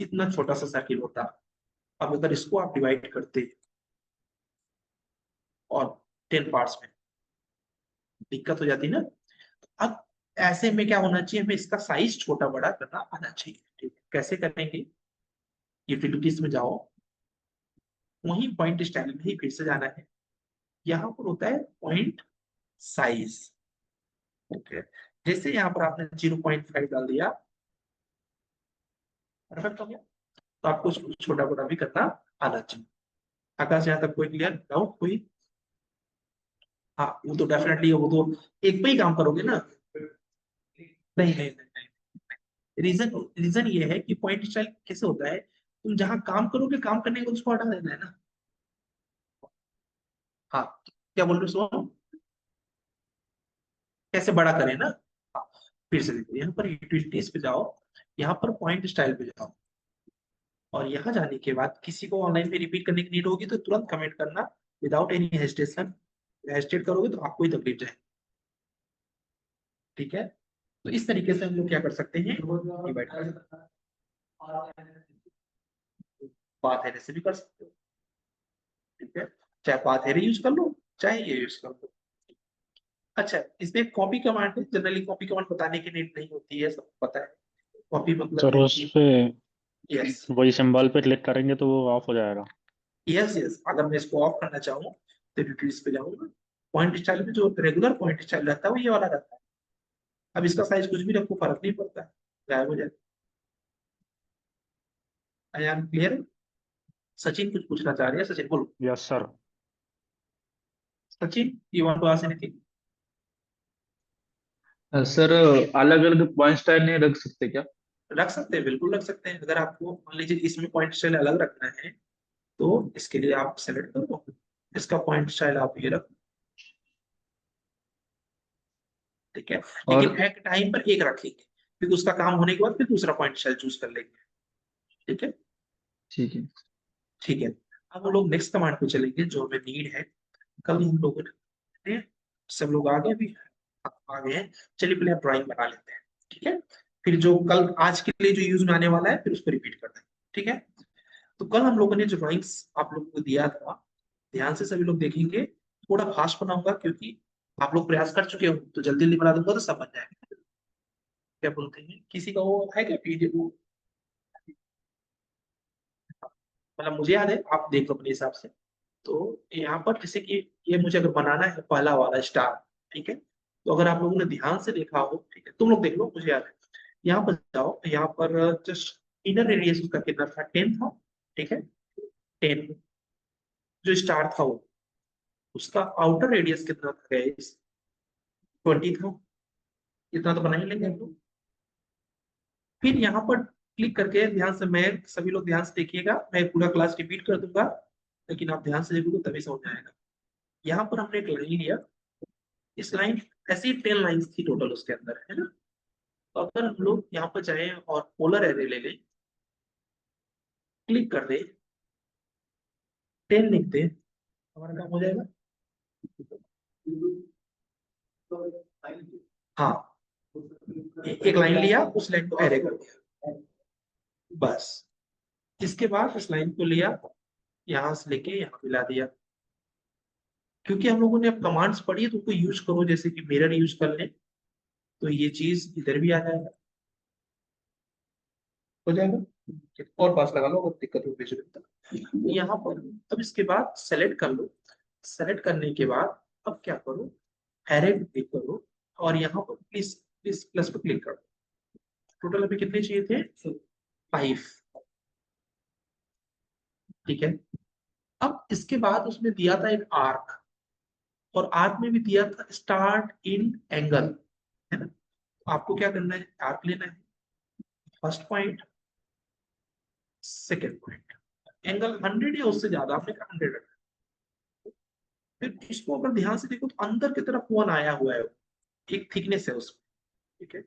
इतना छोटा सा सर्किल होता, अब अगर इसको आप डिवाइड करते और 10 पार्ट्स में, दिक्कत हो जाती ना। अब ऐसे में क्या होना चाहिए, हमें इसका साइज छोटा बड़ा करना आना चाहिए, ठीक है। कैसे करेंगे, यूटिलिटीज में जाओ, वहीं पॉइंट स्टाइल में ही फिर से जाना है, यहाँ पर होता है पॉइंट साइज, ठीक है। जैसे यहाँ पर आपने 0.5 डाल दिया, परफेक्ट हो गया। तो आपको उसको छोटा बड़ा भी करना आना चाहिए। आकाश, यहाँ तक कोई क्लियर डाउट कोई? हाँ, वो तो डेफिनेटली, वो तो एक पे ही काम करोगे ना। नहीं नहीं नहीं, रीजन रीजन ये है कि पॉइंट स्टाइल कैसे होता है, तुम जहां काम करोगे, काम करने के बाद उसको हटा देना है ना। हाँ, क्या बोल रहे हो सोहम? कैसे बड़ा करें ना। हाँ, फिर से देखो, यहाँ पर यूटिलिटीज पे जाओ, यहाँ पर पॉइंट स्टाइल पे जाओ, और यहाँ जाने के बाद किसी को ऑनलाइन में रिपीट करने की नीड होगी तो तुरंत कमेंट करना, विदाउट एनी हेजिटेशन। हेजिटेट करोगे तो आपको ही तकलीफ जाए, ठीक है। तो इस तरीके से हम लोग क्या कर सकते हैं, डिवाइड कर सकते हैं। पाथ एरे से भी कर सकते हो, ठीक है, चाहे पाथ एरे यूज कर लो, चाहे ये यूज कर लो। अच्छा, इसमें कॉपी कमांड है, जनरली कॉपी कमांड बताने की नीड नहीं होती है, सबको पता है। कॉपी मतलब सर है उस कि, पे यस वही सिंबल पे क्लिक करेंगे तो वो ऑफ हो जाएगा। यस यस, अगर मैं इसको ऑफ करना चाहूँ तो डिटेल्स पे जाऊंगा, पॉइंट स्टाइल में जो रेगुलर पॉइंट स्टाइल रहता है वो ये वाला रहता है। अब इसका साइज कुछ भी रखो, फर्क नहीं पड़ता है, गायब हो जाए। I am clear. सचिन कुछ पूछना चाह रहे हैं, सचिन बोलो। Yes sir. Sachin, you want to ask anything? Sir अलग अलग पॉइंट स्टाइल नहीं रख सकते क्या? रख सकते हैं, बिल्कुल रख सकते हैं। अगर आपको मान लीजिए इसमें पॉइंट स्टाइल अलग रखना है तो इसके लिए आप सेलेक्ट करो, इसका पॉइंट स्टाइल आप ये रखो, ठीक है। और लेकिन एक टाइम पर एक रखेंगे, फिर उसका काम होने के बाद फिर दूसरा पॉइंट स्टाइल चूज कर लेंगे, ठीक है। ठीक है। ठीक है, अब हम लोग नेक्स्ट कमांड पे चलेंगे जो हमें नीड है। कल हम लोगों ने, सब लोग आ गए अभी, आ गए हैं, चलिए पहले ड्राइंग बना लेते हैं, ठीक है। फिर जो कल आज के लिए जो यूज में आने वाला है फिर उसको रिपीट करते हैं, ठीक है। तो कल हम लोगों ने जो ड्राइंग्स आप लोगों को दिया था, ध्यान से सभी लोग देखेंगे, थोड़ा फास्ट बनाऊंगा क्योंकि आप लोग प्रयास कर चुके हो, तो जल्दी जल्दी बना दूंगा तो सब बन जाएगा। क्या बोलते हैं, किसी का वो है क्या पीडीएफ? मतलब मुझे याद है, आप देख लो अपने हिसाब से। तो यहाँ पर जैसे कि ये मुझे अगर बनाना है पहला वाला स्टार, ठीक है, तो अगर आप लोगों ने ध्यान से देखा हो, ठीक है, तुम लोग देख लो, मुझे याद है। यहाँ पर जाओ, यहाँ पर जस्ट इनर रेडियस उसका कितना था, 10 था, ठीक है, 10। जो स्टार था वो, उसका आउटर रेडियस कितना था गाइस, 20 था। इतना तो बना ही लेंगे हम लोग। फिर यहाँ पर क्लिक करके ध्यान से, मैं सभी लोग ध्यान से देखिएगा, मैं पूरा क्लास रिपीट कर दूंगा, लेकिन आप ध्यान से देखोगे तभी समझ में आएगा। यहाँ पर हमने एक लाइन लिया, इस लाइन, ऐसी 10 लाइंस थी टोटल उसके अंदर, है ना। तो अगर हम लोग यहाँ पर जाए और पोलर एरे ले लें, क्लिक कर दे, 10 लिख दे, हमारा काम हो जाएगा। हाँ, एक लाइन लिया, उस लाइन को एरे कर दिया, बस। इसके बाद इस लाइन को लिया, यहां से लेके यहाँ मिला दिया। क्योंकि हम लोगों ने अब कमांड्स पढ़ी है तो उसको यूज करो, जैसे कि मिरर यूज कर लें तो ये चीज इधर भी आ जाएगा, हो जाएगा। और पास लगा लो अगर दिक्कत हो बीच में तो। यहाँ पर अब इसके बाद सेलेक्ट कर लो, सेलेक्ट करने के बाद अब क्या करो, एरे पे क्लिक करो, और यहाँ पर प्लीज प्लीज प्लस पे क्लिक करो। टोटल अभी कितने चाहिए थे, 5, ठीक है। अब इसके बाद उसमें दिया था एक आर्क, और आर्क में भी दिया था स्टार्ट इन एंगल, है ना। आपको क्या करना है, आर्क लेना है, first point, second point, angle 100 या उससे ज्यादा, आपने कहा 100 रखा। फिर इसको अगर ध्यान से देखो तो अंदर की तरफ वन आया हुआ है, एक थिकनेस है उसमें, ठीक है।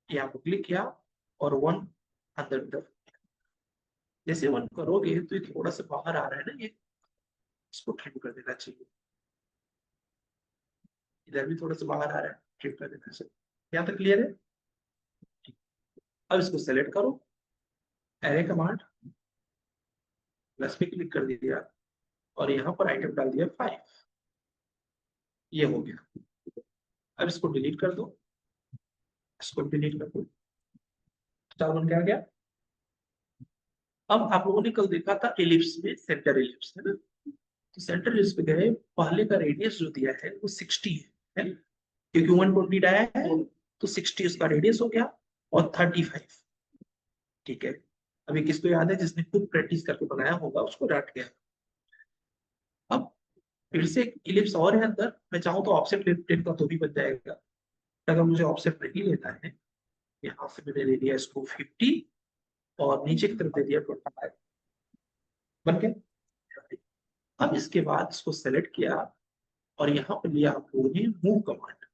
यहाँ पर क्लिक किया और वन अंदर की तरफ, जैसे वन करोगे तो ये थोड़ा सा बाहर आ रहा है ना, ये इसको ट्रिम कर देना चाहिए, इधर भी थोड़ा सा बाहर आ रहा है, ट्रिम कर देना चाहिए। यहाँ तक क्लियर है। अब इसको सेलेक्ट करो, एरे कमांड, प्लस पे क्लिक कर दिया और यहाँ पर आइटम डाल दिया 5, ये हो गया। अब इसको डिलीट कर दो, इसको डिलीट कर दो, स्टार बन के आ गया। अब आप लोगों ने कल देखा था एलिप्स में सेंटर एलिप्स, है ना। तो सेंटर एलिप्स पे गए, पहले का रेडियस जो दिया है वो 60 है, क्योंकि 120 डाया है तो 60 उसका रेडियस हो गया और 35, ठीक है। अभी किसको याद है, जिसने खुद प्रैक्टिस करके बनाया होगा उसको रट गया। अब फिर से एक इलिप्स और है अंदर, मैं चाहूँ तो ऑफसेट लेफ्ट का तो भी बन जाएगा, अगर मुझे ऑफसेट नहीं लेना है, यहाँ से मैंने ले लिया इसको 50 और नीचे की तरफ दे दिया 25, बन गया। अब इसके बाद इसको सेलेक्ट किया और यहाँ पर लिया आप लोगों ने मूव कमांड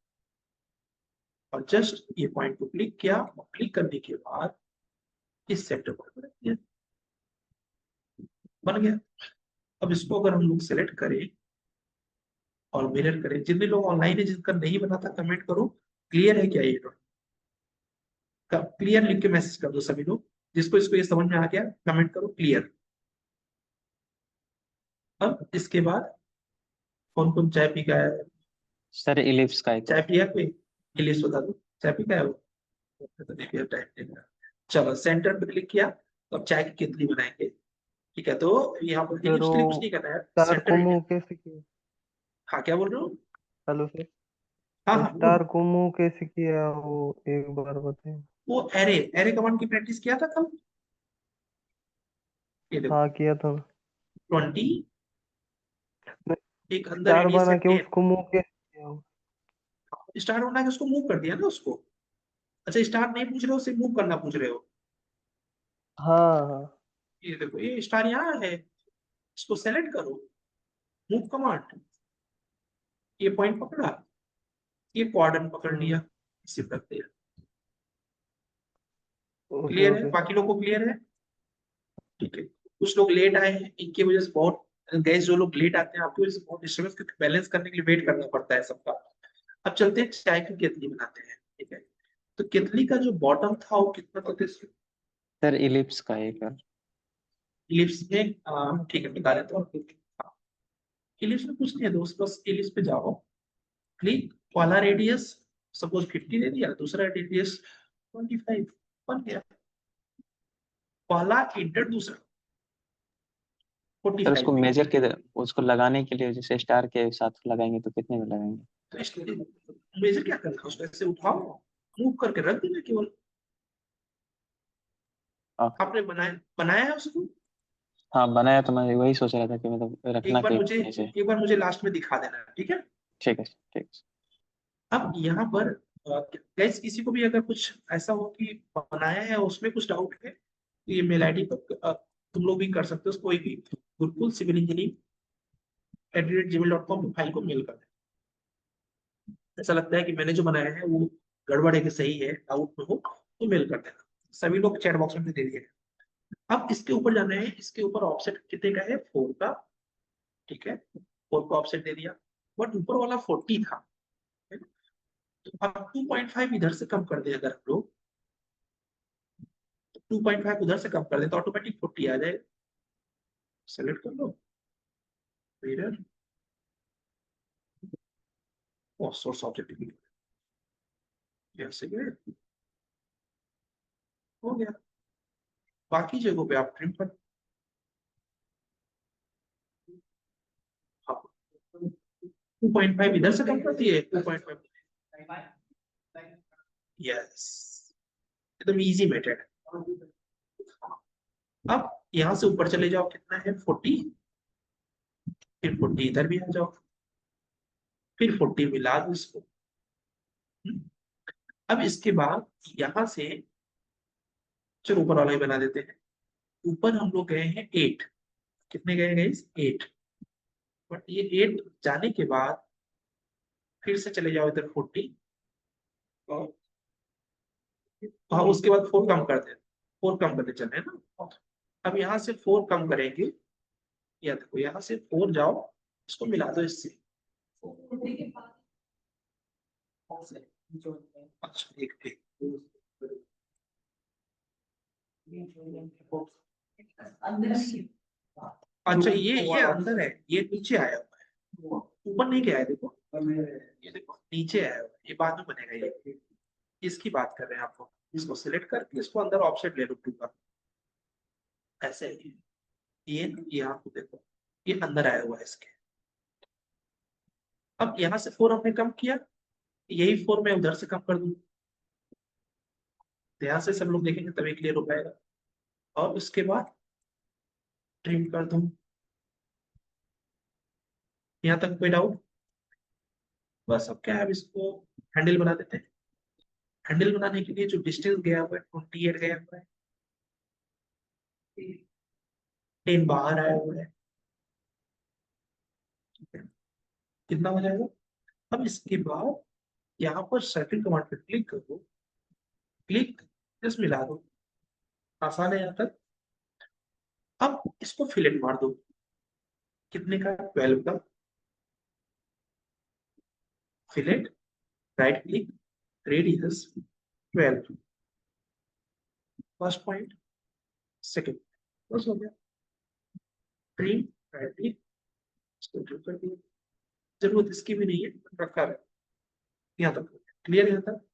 और जस्ट ये पॉइंट को क्लिक किया और क्लिक करने के बाद इस सेक्टर पर रख दिया, बन गया। अब इसको अगर हम लोग सेलेक्ट करें और मिरर करें, जितने लोग ऑनलाइन है जिनका नहीं बना था कमेंट करो, क्लियर है क्या ये, क्लियर लिख के मैसेज कर दो सभी लोग, जिसको इसको ये समझ में आ गया कमेंट करो क्लियर। अब इसके बाद कौन कौन चाय पी गया है, सर इलिप्स का एक चाय पिया कोई, इलिप्स बता दो, चाय पी गया वो, तो नहीं पिया, टाइम नहीं लगा। चलो सेंटर पे क्लिक किया तो अब चाय की केतली बनाएंगे, ठीक है। तो यहाँ पर सर इलिप्स के लिए कुछ वो नहीं करना है, स्टार को सेंटर। मूव कैसे किया? हाँ क्या बोल रहे हो, हेलो सर, हाँ वो हाँ स्टार को मूव कैसे किया वो एक बार बताएं। वो एरे एरे कमांड की प्रैक्टिस किया था कल, ये देखो हाँ किया था। 20, एक अंदर स्टार रेडियस है बना के 10, उसको मूव कैसे किया वो? स्टार होना है उसको मूव कर दिया ना उसको। अच्छा स्टार नहीं पूछ रहे हो, सिर्फ मूव करना पूछ रहे हो। हाँ हाँ। ये देखो ये स्टार यहाँ है, इसको सेलेक्ट करो, मूव कमांड, ये पॉइंट पकड़ा, ये क्वाड्रेंट पकड़ लिया, इसे रख दिया। ओके क्लियर है, ओके। बाकी लोग को क्लियर है, ठीक है। कुछ लोग लेट आए हैं, इनकी वजह से बहुत, गैस जो लोग लेट आते हैं आपकी वजह से बहुत डिस्टर्बेंस, क्योंकि बैलेंस करने के लिए वेट करना पड़ता है सबका। अब चलते हैं चाय की केतली बनाते हैं, ठीक है। तो केतली का जो बॉटम था वो कितना था, सर इलिप्स का एक है। इलिप्स में ठीक है बता देता हूँ। इलिप्स में कुछ नहीं है दोस्त, बस इलिप्स पे जाओ, क्लिक, पहला रेडियस सपोज 50 दे दिया, दूसरा रेडियस 25, बन गया। पहला इंटर, दूसरा सर उसको 45 मेजर के, उसको लगाने के लिए जैसे स्टार के साथ लगाएंगे तो कितने में लगाएंगे? तो इसलिए मेजर क्या करना है, उसको ऐसे उठाओ, मूव करके रख देना केवल। हाँ आपने बनाया है उसको, हाँ बनाया, तो मैं वही सोच रहा था कि मतलब एक रखना बार के मुझे नीचे। एक बार मुझे लास्ट में दिखा देना, ठीक है। ठीक है ठीक है। अब यहाँ पर गैस किसी को भी अगर कुछ ऐसा हो कि बनाया है उसमें कुछ डाउट है तो ये मेल आईडी पर तुम लोग भी कर सकते हो, कोई भी Gurukul civil engineering @gmail.com file को मेल कर दें। ऐसा लगता है कि मैंने जो बनाया है वो गड़बड़ है कि सही है, डाउट में हो तो मेल कर देना, सभी लोग चैट बॉक्स में दे दिए। अब इसके ऊपर जाना है, इसके ऊपर ऑफसेट कितने का है, 4 का, ठीक है। 4 का ऑफसेट दे दिया, बट ऊपर वाला 40 था, है ना? तो अब 2.5 इधर से कम कर दे अगर हम लोग, 2.5 उधर से कम कर दे तो ऑटोमेटिक 40 आ जाएगा। सेलेक्ट कर लो, मिरर और सोर्स ऑब्जेक्ट, ऐसे गए, हो गया। बाकी जगहों पे आप ट्रिम कर, हाँ 2.5 इधर से कम कर दिए, 2.5, यस, एकदम इजी मेथड। अब यहाँ से ऊपर चले जाओ, कितना है 40, फिर 40 इधर भी आ जाओ, फिर 40 मिला दो इसको। हम्म। अब इसके बाद यहां से चलो ऊपर वाला ही बना देते हैं। ऊपर हम लोग गए हैं 8, कितने गए गए 8, बट ये 8 जाने के बाद फिर से चले जाओ इधर 40, और हाँ उसके बाद 4 कम कर दे, 4 कम करते चले हैं ना। अब यहाँ से 4 कम करेंगे, या देखो यहाँ से 4 जाओ, इसको मिला दो इससे। अच्छा एक एक अच्छा ये अंदर है, ये नीचे आया हुआ है, ऊपर नहीं गया है, देखो ये देखो नीचे आया हुआ है, ये बाद में बनेगा। ये इसकी बात कर रहे हैं आपको, इसको सिलेक्ट करके इसको अंदर ऑफसेट ले लो 2 का, ऐसे ही। ये आपको देखो ये अंदर आया हुआ है इसके। अब यहाँ से 4 हमने कम किया, यही 4 मैं उधर से कम कर दूं, ध्यान से सब लोग देखेंगे तभी क्लियर हो पाएगा। और उसके बाद ट्रिम कर दूं। यहाँ तक कोई डाउट? बस अब क्या है, अब इसको हैंडल बना देते हैं। हैंडल बनाने के लिए जो डिस्टेंस गया हुआ है 28 गया हुआ है, 10 बाहर आया हुआ है, ठीक है? कितना हो जाएगा? अब इसके बाद यहाँ पर सर्किल कमांड पे क्लिक करो, क्लिक जस्ट मिला दो, आसान है यहाँ तक। अब इसको फिलेट मार दो, कितने का? 12 का। Fillet, right click, radius 12, first point, second, बस हो गया। ट्रिम, राइट क्लिक, इसको ट्रिम कर दिया, जरूरत इसकी भी नहीं है, रखा है। यहाँ तक क्लियर, यहाँ तक।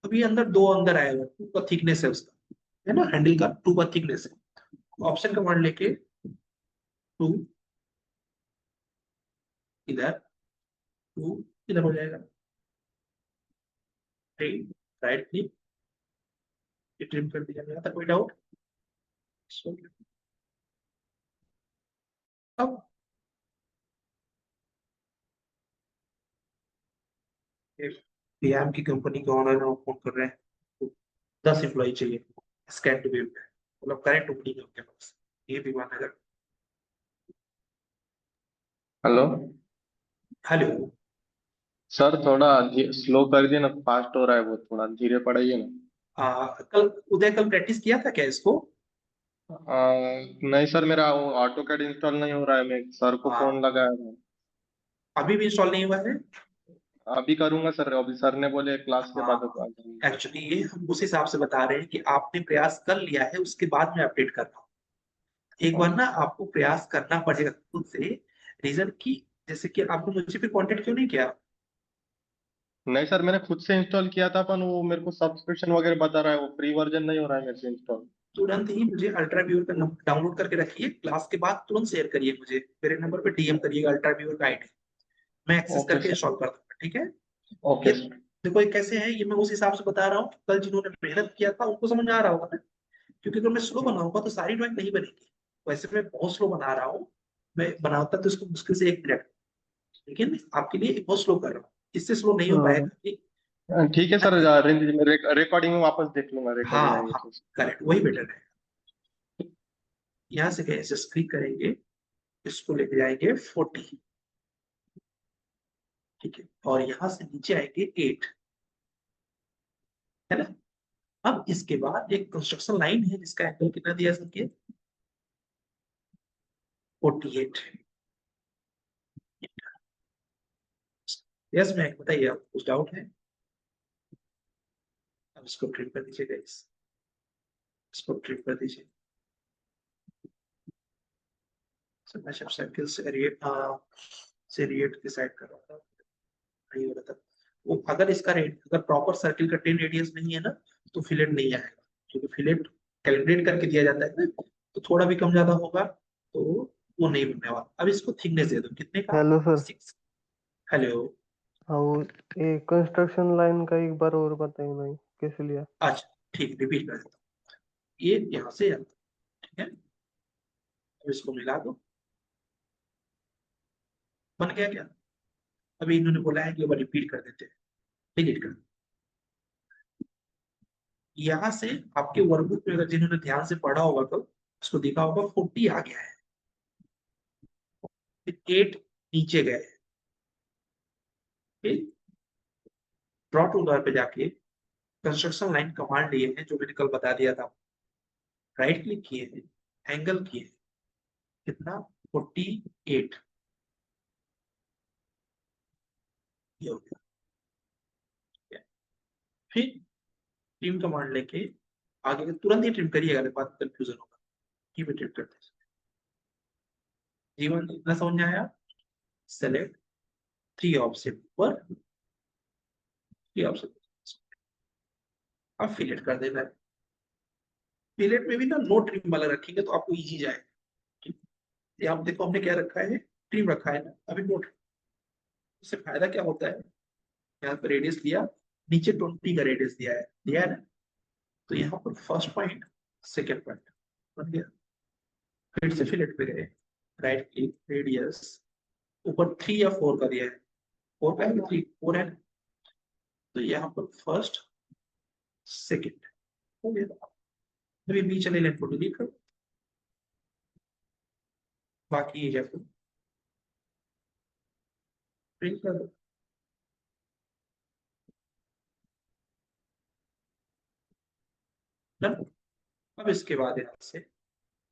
अभी अंदर 2 अंदर आएगा, 2 का थिकनेस है उसका, है ना, हैंडल का 2 का थिकनेस है। ऑप्शन कमांड लेके 2 इधर, 2 इधर हो जाएगा। ट्रिम, राइट क्लिक, ये ट्रिम कर दिया। यहाँ तक कोई डाउट? अब पीएम की कंपनी के ओनर फोन कर रहे हैं, तो 10 एम्प्लॉय चाहिए स्कैन टू बी, मतलब करेंट ओपनिंग है उनके पास, ये भी माना अगर। Hello hello. सर, थोड़ा स्लो कर दिए ना, फास्ट हो रहा है वो, थोड़ा धीरे पढ़ाइए ना। कल उदय कल प्रैक्टिस किया था क्या इसको? नहीं सर, मेरा वो ऑटो कैड इंस्टॉल नहीं हो रहा है, मैं सर को हाँ, फोन लगाया था। अभी भी इंस्टॉल नहीं हुआ है? अभी करूंगा सर, अभी सर ने बोले क्लास के बाद हाँ, आ जाऊंगा। एक्चुअली ये हम उस हिसाब से बता रहे हैं कि आपने प्रयास कर लिया है, उसके बाद में अपडेट कर रहा हूँ। एक बार ना आपको प्रयास करना पड़ेगा खुद से, रीजन की, जैसे कि आपने मुझे फिर कांटेक्ट क्यों नहीं किया? नहीं सर, मैंने खुद से इंस्टॉल किया था, पर वो मेरे को सब्सक्रिप्शन वगैरह बता रहा है, वो फ्री वर्जन नहीं हो रहा है मेरे से इंस्टॉल। तुरंत ही मुझे अल्ट्रा व्यूअर का नंबर डाउनलोड करके रखिए, क्लास के बाद तुरंत शेयर करिए मुझे, मेरे नंबर पे डीएम करिएगा अल्ट्रा व्यूअर का आईडी, मैं एक्सेस ओके करके सर। इंस्टॉल कर दूंगा, ठीक है? ओके ये सर। देखो ये कैसे है, ये मैं उस हिसाब से बता रहा हूँ, कल जिन्होंने मेहनत किया था उनको समझ आ रहा होगा ना, क्योंकि अगर मैं स्लो बनाऊंगा तो सारी ड्राइंग नहीं बनेगी। वैसे मैं बहुत स्लो बना रहा हूँ, मैं बनाता तो इसको मुश्किल से 1 मिनट, लेकिन आपके लिए बहुत स्लो कर रहा हूँ, इससे स्लो नहीं हो हाँ। पाएगा, ठीक? ठीक है सर, रिकॉर्डिंग में वापस देख लूंगा, रिकॉर्डिंग हाँ आई है हाँ, तो। करेक्ट, वही बेटर है। यहाँ से कैसे क्लिक करेंगे, इसको लेके जाएंगे 40, ठीक है, और यहाँ से नीचे आएंगे 8, है ना? अब इसके बाद एक कंस्ट्रक्शन लाइन है जिसका एंगल कितना दिया सर? 48। यस मैं बताइए, आप कुछ डाउट है? अब इसको ट्रिम कर दीजिए गाइस, इसको ट्रिम कर दीजिए। सर मैं सर्किल से रेट डिसाइड कर रहा था, नहीं हो रहा था वो। अगर इसका रेट, अगर प्रॉपर सर्किल का 10 रेडियस नहीं है ना, तो फिलेट नहीं आएगा, क्योंकि फिलेट कैलिब्रेट करके दिया जाता है ना, तो थोड़ा भी कम ज्यादा होगा तो वो नहीं बनने वाला। अब इसको थिकनेस दे दो, कितने का? Hello sir. 6। हेलो। हाँ, वो ये कंस्ट्रक्शन लाइन का एक बार और बताइए भाई, कैसे लिया? अच्छा ठीक, रिपीट कर देता हूँ। ये यहाँ से आता है, ठीक है? अब इसको मिला दो, बन गया क्या? अभी इन्होंने बोला है कि वो रिपीट कर देते हैं, डिलीट कर। यहाँ से आपके वर्कबुक में अगर जिन्होंने ध्यान से पढ़ा होगा तो उसको देखा होगा 40 आ गया है, फिर 8 नीचे गए, फिर ड्रॉ टूल बार पे जाके कंस्ट्रक्शन लाइन कमांड लिए हैं जो मैंने कल बता दिया था, राइट क्लिक किए हैं, एंगल किए, कितना 48, ये हो गया। फिर ट्रिम कमांड लेके आगे तुरंत ही ट्रिम करिएगा, नहीं बात कंफ्यूजन होगा की में ट्रिम करते हैं। जीवन इतना समझ में आया? सेलेक्ट 3 ऑप्शन पर 3 ऑप्शन, अब फिलेट कर देना है। फिलेट में भी ना नो ट्रिम वाला रखेंगे तो आपको इजी जाएगा। ये आप देखो हमने क्या रखा है, ट्रिम रखा है ना, अभी नो ट्रिम। उससे फायदा क्या होता है, यहाँ पर रेडियस लिया, नीचे 20 का रेडियस दिया है ना, तो यहाँ पर फर्स्ट पॉइंट सेकेंड पॉइंट बन गया। फिर से फिलेट पे गए, राइट क्लिक, रेडियस ऊपर 3 या 4 का दिया है, 4 का है, 3 4 है, तो यहाँ पर फर्स्ट सेकेंड हो गया। अभी बीच वाले लाइन को डिलीट करो, बाकी ये जैसे प्रिंट कर दो। Done? अब इसके बाद यहाँ से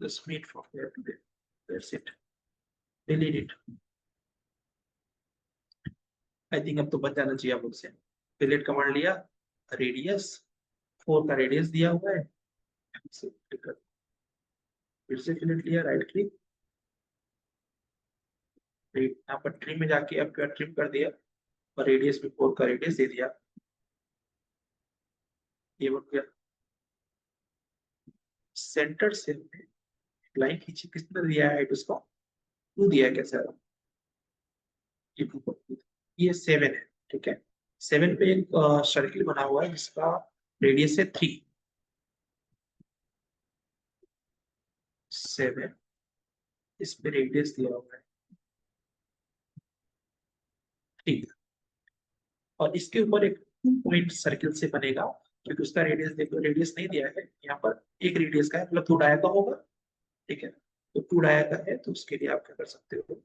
just wait for here to be, that's it, delete it। I think अब तो बच जाना चाहिए आप लोग से। डिलीट कमांड लिया, रेडियस 4 का रेडियस दिया हुआ है, फिर से फिलेट लिया, राइट क्लिक, यहाँ पर ट्रिम में जाके अब क्या ट्रिम कर दिया और रेडियस में 4 का रेडियस दे दिया, ये बन गया। सेंटर से हमने लाइन खींची, किसने दिया है उसको 2 दिया है, कैसे ये 7 है, ठीक है। 7 पे एक सर्किल बना हुआ है जिसका रेडियस है 3, 7 इस पे रेडियस दिया हुआ है 3, और इसके ऊपर एक 2 पॉइंट सर्किल से बनेगा, क्योंकि उसका रेडियस देखो, रेडियस नहीं दिया है यहाँ पर, एक रेडियस का है, मतलब 2 डाया का होगा, ठीक है। तो 2 डाया का है, तो उसके लिए आप क्या कर सकते हो,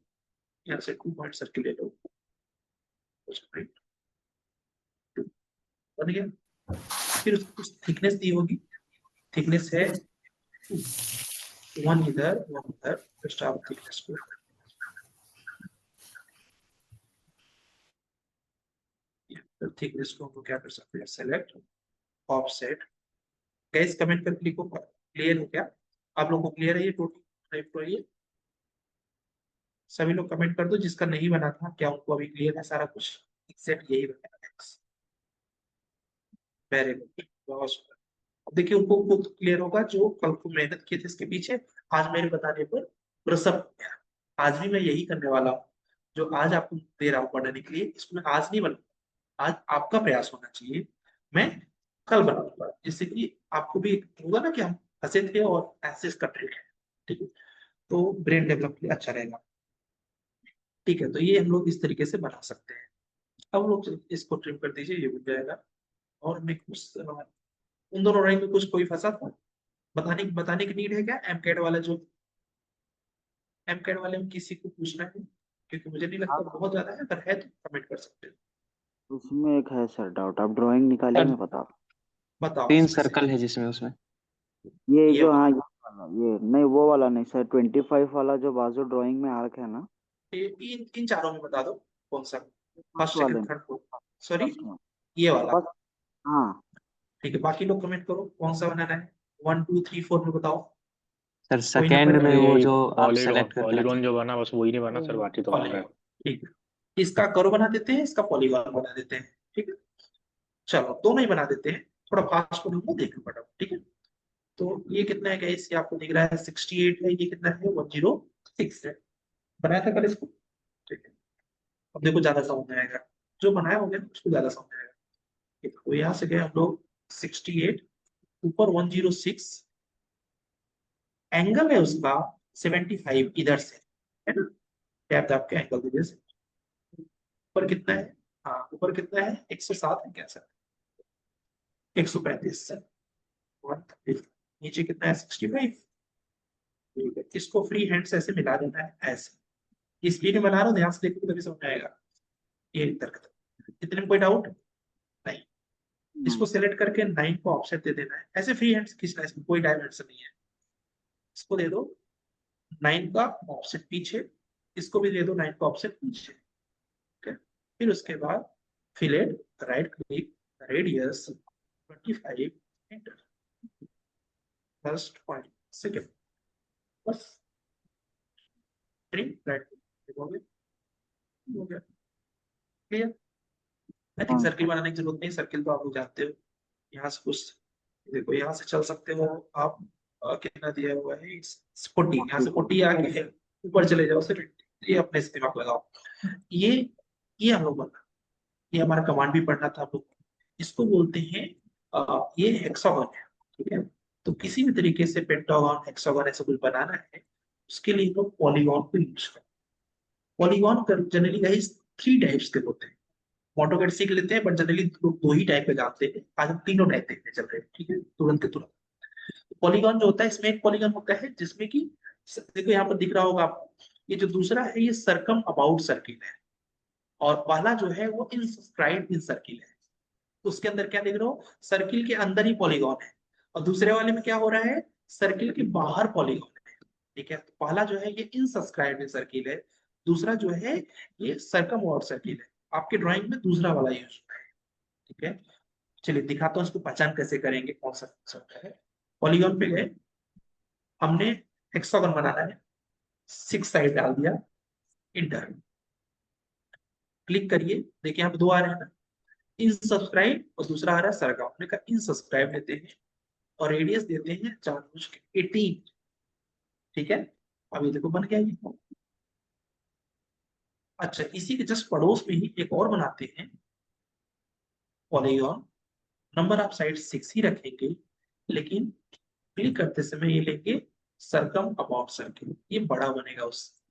यहाँ से 2 पॉइंट सर्किल ले लो, बन गया। फिर उसको कुछ थिकनेस दी होगी, थिकनेस है 1 इधर 1 उधर, जस्ट आप थिकनेस को थिकनेस को हम क्या कर सकते हैं, सेलेक्ट ऑफसेट। गाइस कमेंट करके लिखो क्लियर हो क्या, आप लोगों को क्लियर है ये टोटल? ये सभी लोग कमेंट कर दो, जिसका नहीं बना था क्या उनको अभी क्लियर है सारा कुछ, एग्जैक्ट यही बना है। वेरी गुड, बहुत सुंदर। अब देखिए उनको खुद क्लियर होगा जो कल को मेहनत किए थे इसके पीछे, आज मेरे बताने पर प्रसव हो गया। आज भी मैं यही करने वाला हूँ, जो आज आपको दे रहा हूँ पढ़ने के लिए, इसको मैं आज नहीं बनूंगा, आज आपका प्रयास होना चाहिए, मैं कल बनाऊंगा, जिससे कि आपको भी होगा ना कि हम हंसे थे और ऐसे इसका ट्रिक है, ठीक है, तो ब्रेन डेवलप के लिए अच्छा रहेगा। ठीक है, तो ये हम लोग इस तरीके से बना सकते हैं। अब लोग इसको ट्रिम कर दीजिए, ये बन जाएगा। और मैं कुछ उन दोनों ड्राइंग में कुछ कोई फंसा था, बताने की नीड है क्या? एमकेट वाला जो एमकेट वाले में किसी को पूछना है, क्योंकि मुझे नहीं लगता बहुत ज्यादा है, अगर है तो कमेंट कर सकते हो। उसमें एक है सर डाउट, आप ड्राइंग निकालिए, मैं बता बताओ 3 उसमें से। सर्कल है जिसमें उसमें ये ये जो, वाला। हाँ ये वाला, ये नहीं वो वाला नहीं सर, 25 वाला जो बाजू ड्राइंग में आर्क है ना, इन चारों में बता दो कौन सा, फर्स्ट फर्स्ट वाले सेकंड में, थर्ड फोर्थ, सॉरी फर्स्ट में, ये वाला। फर्स्ट, हाँ ठीक है, बाकी लोग कमेंट करो कौन सा बनाना है, 1 2 3 4 में बताओ। सर। कोई ना सेकेंड में वो ये जो आप पॉलीगॉन सेलेक्ट करके पॉलीगॉन रखे, जो बना बस वही नहीं बना सर, बाकी तो बन रहा है। पॉलीगॉन, ठीक है, इसका करो बना देते हैं, इसका पॉलीगॉन बना देते हैं, ठीक है। चलो दोनों ही बना देते हैं, थोड़ा फास्ट करूंगा, देख लो फटाफट, ठीक है। तो ये कितना है गाइस, ये आपको दिख रहा है 68 है, ये कितना है 106 है, बनाया था कल इसको, ठीक है। अब देखो ज्यादा समझ में आएगा, जो बनाया होगा ना उसको ज्यादा समझ में आएगा। तो यहाँ से गए हम लोग 68, ऊपर 106, एंगल है उसका 75 इधर से, है ना, टैप आपके एंगल दीजिए, ऊपर कितना है? हाँ ऊपर कितना है? 107 है क्या सर? 135 सर। 130। नीचे कितना है? 65। ठीक है, इसको फ्री हैंड से ऐसे मिला देना है ऐसे। स्पीड में बना रहा हूँ, ध्यान से देखो तभी समझ आएगा। ये इधर का। इतने में कोई डाउट नहीं? इसको सेलेक्ट करके 9 को ऑफसेट दे देना है, ऐसे फ्री हैंड से खींचना है, इसमें कोई डायमेंशन नहीं है। इसको दे दो 9 का ऑफसेट पीछे, इसको भी दे दो 9 का ऑफसेट पीछे। ठीक है, फिर उसके बाद fillet, right click, radius 25, enter. First point, second, बस राइट हो गया। क्लियर? आई थिंक हाँ सर्किल बनाने की जरूरत नहीं, सर्किल तो आप लोग जानते हो। यहाँ से कुछ देखो, यहाँ से चल सकते हो आप। कितना दिया हुआ है? 40। यहाँ से 40 आगे है, ऊपर चले जाओ सिर्फ। ये अपने से दिमाग लगाओ। ये ये हम लोग बनना, ये हमारा कमांड भी पढ़ना था आप लोग को। इसको बोलते हैं ये हेक्सागन है। ठीक है, तो किसी भी तरीके से पेंटागन, हेक्सागन ऐसा कुछ बनाना है, उसके लिए लोग पॉलीगॉन को यूज करते हैं। पॉलीगॉन जनरली गाइस 3 टाइप्स के होते हैं। ऑटोकैड सीख लेते हैं, बट जनरली लोग 2 ही टाइप के जानते हैं। आज हम तीनों टाइप देखने चल रहे हैं। ठीक है, तुरंत के तुरंत। पॉलीगॉन जो होता है, इसमें एक पॉलीगॉन होता है जिसमें कि देखो यहाँ पर दिख रहा होगा आपको, ये जो दूसरा है ये सर्कम अबाउट सर्किल है, और पहला जो है वो इनसब्सक्राइब इन सर्किल है। तो उसके अंदर क्या देख रहे हो? सर्किल के अंदर ही पॉलीगॉन है, और दूसरे वाले में क्या हो रहा है? सर्किल के बाहर पॉलीगॉन है। ठीक है, तो पहला जो है ये इनसब्सक्राइब इन सर्किल है, दूसरा जो है ये सर्कम अबाउट सर्किल है। आपके ड्राइंग में दूसरा वाला यूज होता है। ठीक है, चलिए दिखाता हूँ इसको पहचान कैसे करेंगे, कौन सा होता है। पॉलीगॉन पे गए, हमने हेक्सागन बनाना है, 6 साइड डाल दिया, इंटर। क्लिक करिए, देखिए यहाँ पे 2 आ रहे हैं ना, इन सब्सक्राइब और दूसरा आ रहा है सरका। हमने कहा इन सब्सक्राइब लेते हैं और रेडियस देते हैं 4 ठीक है, अब ये देखो बन गया ये। अच्छा, इसी के जस्ट पड़ोस में ही एक और बनाते हैं पॉलीगॉन। नंबर ऑफ साइड 6 ही रखेंगे, लेकिन क्लिक करते समय ये लेंगे सरकम अबाउट सर्किल, ये बड़ा बनेगा उससे।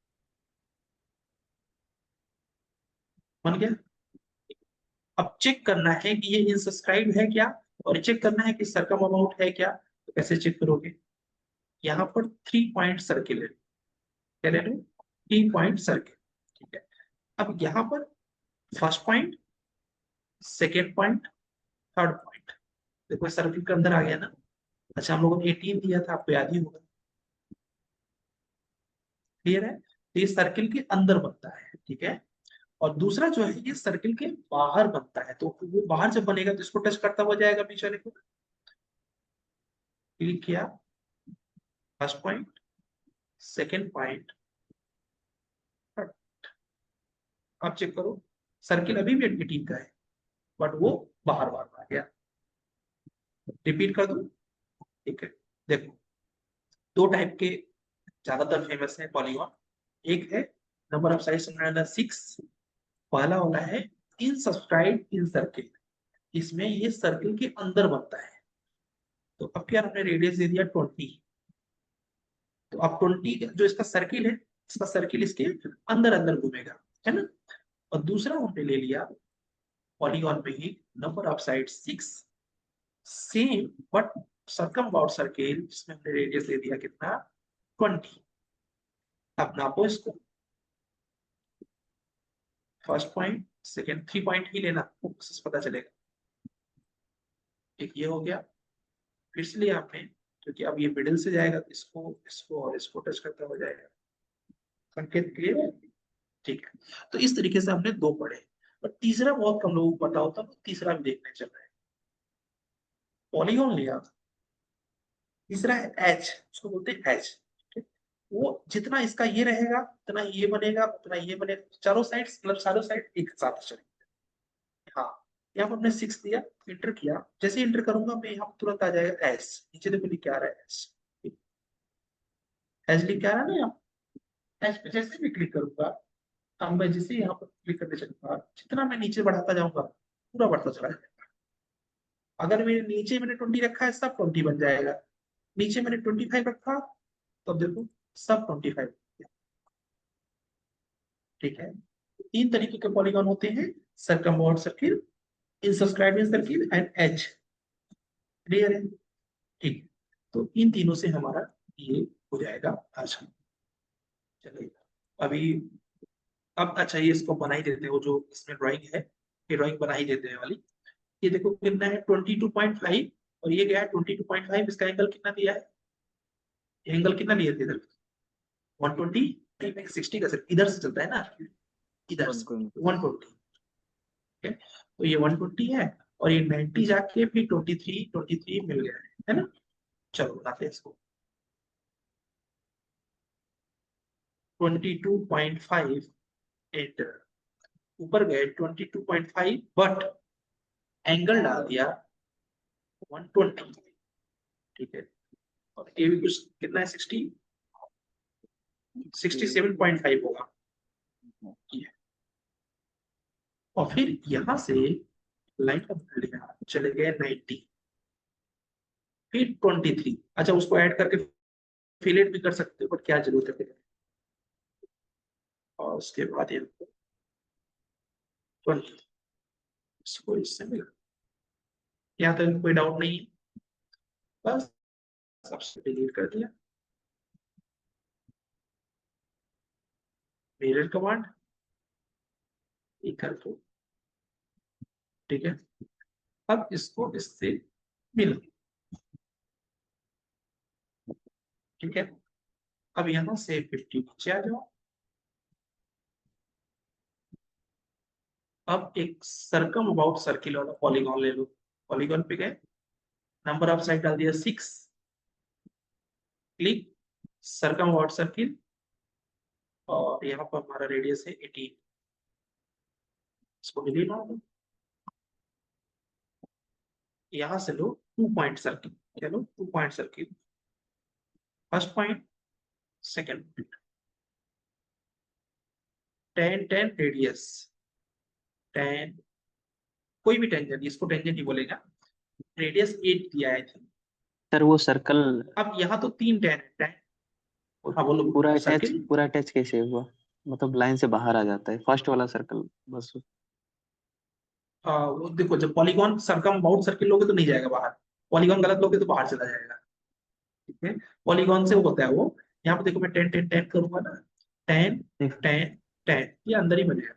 बन गया। अब चेक करना है कि ये इनसब्सक्राइब है क्या, और चेक करना है कि सरकम अबाउट है क्या। तो कैसे चेक करोगे? यहाँ पर 3 पॉइंट सर्किल है, क्या ले लो? 3 पॉइंट सर्किल। ठीक है, अब यहाँ पर first point, second point, third point, देखो सर्किल के अंदर आ गया ना। अच्छा, हम लोगों ने 18 दिया था, आपको याद ही होगा। क्लियर है? तो ये सर्किल के अंदर बनता है। ठीक है, और दूसरा जो है ये सर्किल के बाहर बनता है। तो वो बाहर जब बनेगा तो इसको टच करता हुआ जाएगा बीच वाले को। क्लिक किया, first point, second point, third. आप चेक करो, सर्किल अभी भी 18 का है, बट वो बाहर बाहर आ गया। रिपीट कर दो। ठीक है, देखो 2 टाइप के ज्यादातर फेमस है पॉलीगॉन। एक है नंबर ऑफ साइड 6, पहला वाला है इन सब्सक्राइब इन सर्किल, इसमें ये सर्किल के अंदर बनता है। तो अब क्या, हमने रेडियस दे दिया 20, तो अब 20 जो इसका सर्किल है, इसका सर्किल इसके अंदर अंदर घूमेगा, है ना। और दूसरा हमने ले लिया पॉलीगॉन में ही number of side 6, same but circum about circle, जिसमें हमने रेडियस ले दिया कितना? 20। अब नापो इसको, फर्स्ट पॉइंट, सेकेंड, 3 पॉइंट ही लेना, पता चलेगा। एक ये हो गया, फिर से लिया आपने, क्योंकि अब ये मिडिल से जाएगा तो इसको इसको और इसको टच करता हो जाएगा। संकेत क्लियर है? ठीक है, तो इस तरीके से हमने 2 पढ़े, और तीसरा बहुत कम लोगों को पता होता, तो तीसरा भी देखने चल रहा है। पॉलीगॉन लिया, तीसरा है एच, उसको बोलते हैं एच। वो जितना इसका ये रहेगा उतना ये बनेगा, उतना ये बनेगा, चारों साइड मतलब चारों साइड एक साथ चलेंगे। हाँ, यहाँ पर हमने 6 दिया, इंटर किया, जैसे इंटर करूंगा मैं यहाँ तुरंत आ जाएगा एस। नीचे देखो लिख के आ रहा है एस, एस लिख के आ रहा है ना यहाँ। एस पे जैसे भी क्लिक करूंगा, अब मैं जैसे यहाँ पर क्लिक करने चलूंगा, जितना मैं नीचे बढ़ाता जाऊंगा पूरा बढ़ता चला जाएगा। अगर मेरे नीचे मैंने 20 रखा है, सब 20 बन जाएगा। नीचे मैंने 25 रखा, तो अब देखो सब 25। ठीक है, तीन तरीके के पॉलीगॉन होते हैं, circumscribed circle, inscribing circle and edge. Clear है? ठीक, तो इन तीनों से हमारा ये हो जाएगा आज। चलिए अभी अब अच्छा ये इसको बना ही देते हैं, वो जो इसमें ड्राइंग है ये ड्राइंग बना ही देते हैं वाली। ये देखो कितना है 22.5 और ये गया है 22.5। इसका एंगल कितना दिया है, एंगल कितना लिए थे इधर 120, 60 का सिर्फ इधर से चलता है ना, इधर से 120। ठीक है, तो ये 120 है और ये 90 जाके फिर 23 मिल गया है ना। चलो बनाते हैं इसको। 22.5 एंटर, ऊपर गए 22.5 बट एंगल डाल दिया 120। ठीक है, और ये भी कुछ कितना है 67.5 होगा ये। और फिर यहां से लाइन का पकड़ लिया, चले गए 90, फिर 23। अच्छा उसको ऐड करके फिलेट भी कर सकते हो बट क्या जरूरत है फिर। और उसके बाद ये 20, इसको इससे मिला। यहाँ तक कोई डाउट नहीं है, बस सबसे डिलीट कर दिया। मिरर कमांड इक्वल टू, ठीक है, अब इसको इससे मिला। ठीक है, अब यहां से 50 नीचे आ जाओ। अब एक सर्कम अबाउट सर्किल वाला पॉलीगॉन ले लो। पॉलीगॉन पे गए, नंबर ऑफ साइड डाल दिया 6, क्लिक सर्कम अबाउट सर्किल और यहाँ पर हमारा रेडियस है 18। इसको डिलीट मार दो। यहां से लो 2 पॉइंट सर्किल, चलो 2 point circle, first point, second point, 10 radius, 10 कोई भी टेंजेंट, इसको टेंजेंट ही बोलेगा, रेडियस 8 दिया है। सर वो सर्कल अब यहाँ तो 3 10 है, 10। हाँ बोलो, पूरा अटैच कैसे हुआ, मतलब लाइन से बाहर आ जाता है फर्स्ट वाला सर्कल बस। वो देखो जब पॉलीगॉन सर्कम बाउंड सर्किल लोगे तो नहीं जाएगा बाहर, पॉलीगॉन गलत लोगे तो बाहर चला जाएगा। ठीक है, पॉलीगॉन से होता है वो। यहाँ पे देखो मैं 10 10 10 करूंगा ना, 10 10 10, ये अंदर ही बनेगा।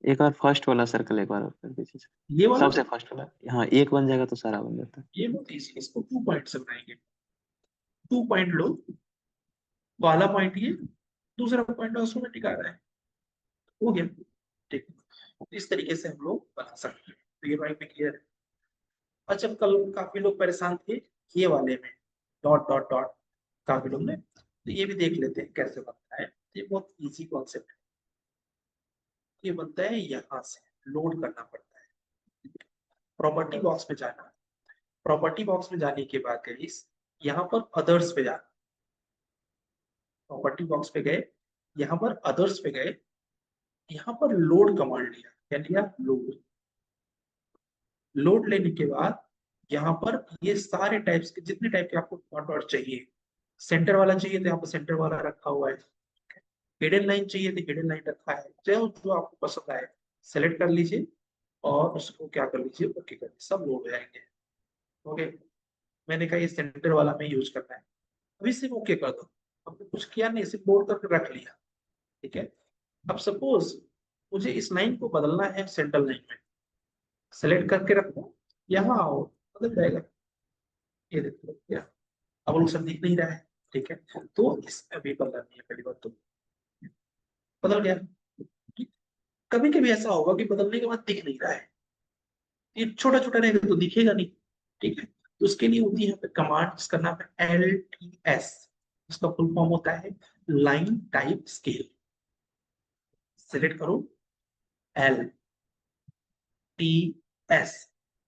एक बार फर्स्ट वाला सर्कल एक बार और कर दीजिए सर। ये वाला सबसे फर्स्ट वाला, हाँ एक बन जाएगा तो सारा बन जाता है। ये बहुत इजी, इसको 2 पॉइंट से बनाएंगे। 2 पॉइंट लो, पहला पॉइंट ये, दूसरा पॉइंट ऑटोमेटिक आ रहा है, हो गया। ठीक, इस तरीके से हम लोग बना सकते हैं। तो ये ड्राइंग में क्लियर है। अच्छा कल काफी लोग परेशान थे ये वाले में, डॉट डॉट डॉट, काफी लोग ने, तो ये भी देख लेते हैं कैसे बनता है। ये बहुत इजी कॉन्सेप्ट है। ये बनता है यहाँ से लोड करना पड़ता है, प्रॉपर्टी बॉक्स में जाना। प्रॉपर्टी बॉक्स में जाने के बाद गाइस यहाँ पर अदर्स पे जाना। प्रॉपर्टी बॉक्स पे गए, यहाँ पर अदर्स पे गए, यहाँ पर लोड कमांड लिया, क्या लिया, लोड। लोड लेने के बाद यहाँ पर ये सारे टाइप्स के, जितने टाइप के आपको डॉट डॉट चाहिए, सेंटर वाला चाहिए तो यहाँ पर सेंटर वाला रखा हुआ है, हिडन लाइन चाहिए तो हिडन लाइन रखा है, जो जो आपको पसंद आए सेलेक्ट कर लीजिए और उसको क्या कर लीजिए, ओके कर लीजिए, सब लोड हो जाएंगे। ओके, मैंने कहा ये सेंटर वाला में यूज करना है, अभी सिर्फ ओके कर दो। हमने कुछ किया नहीं, सिर्फ लोड करके रख लिया। ठीक है, अब सपोज मुझे इस लाइन को बदलना है सेंट्रल लाइन में, सेलेक्ट करके रखो, यहाँ आओ, बदल जाएगा। ये देखो क्या, अब लोग सब दिख नहीं रहा है। ठीक है, तो इसमें भी बदलना नहीं है, पहली बात तो बदल गया। कभी कभी ऐसा होगा कि बदलने के बाद दिख नहीं रहा है, ये छोटा छोटा रहेगा तो दिखेगा नहीं। ठीक है, तो उसके लिए होती है कमांड जिसका नाम है LTS, इसका फुल फॉर्म होता है लाइन टाइप स्केल। सिलेक्ट करो LTS,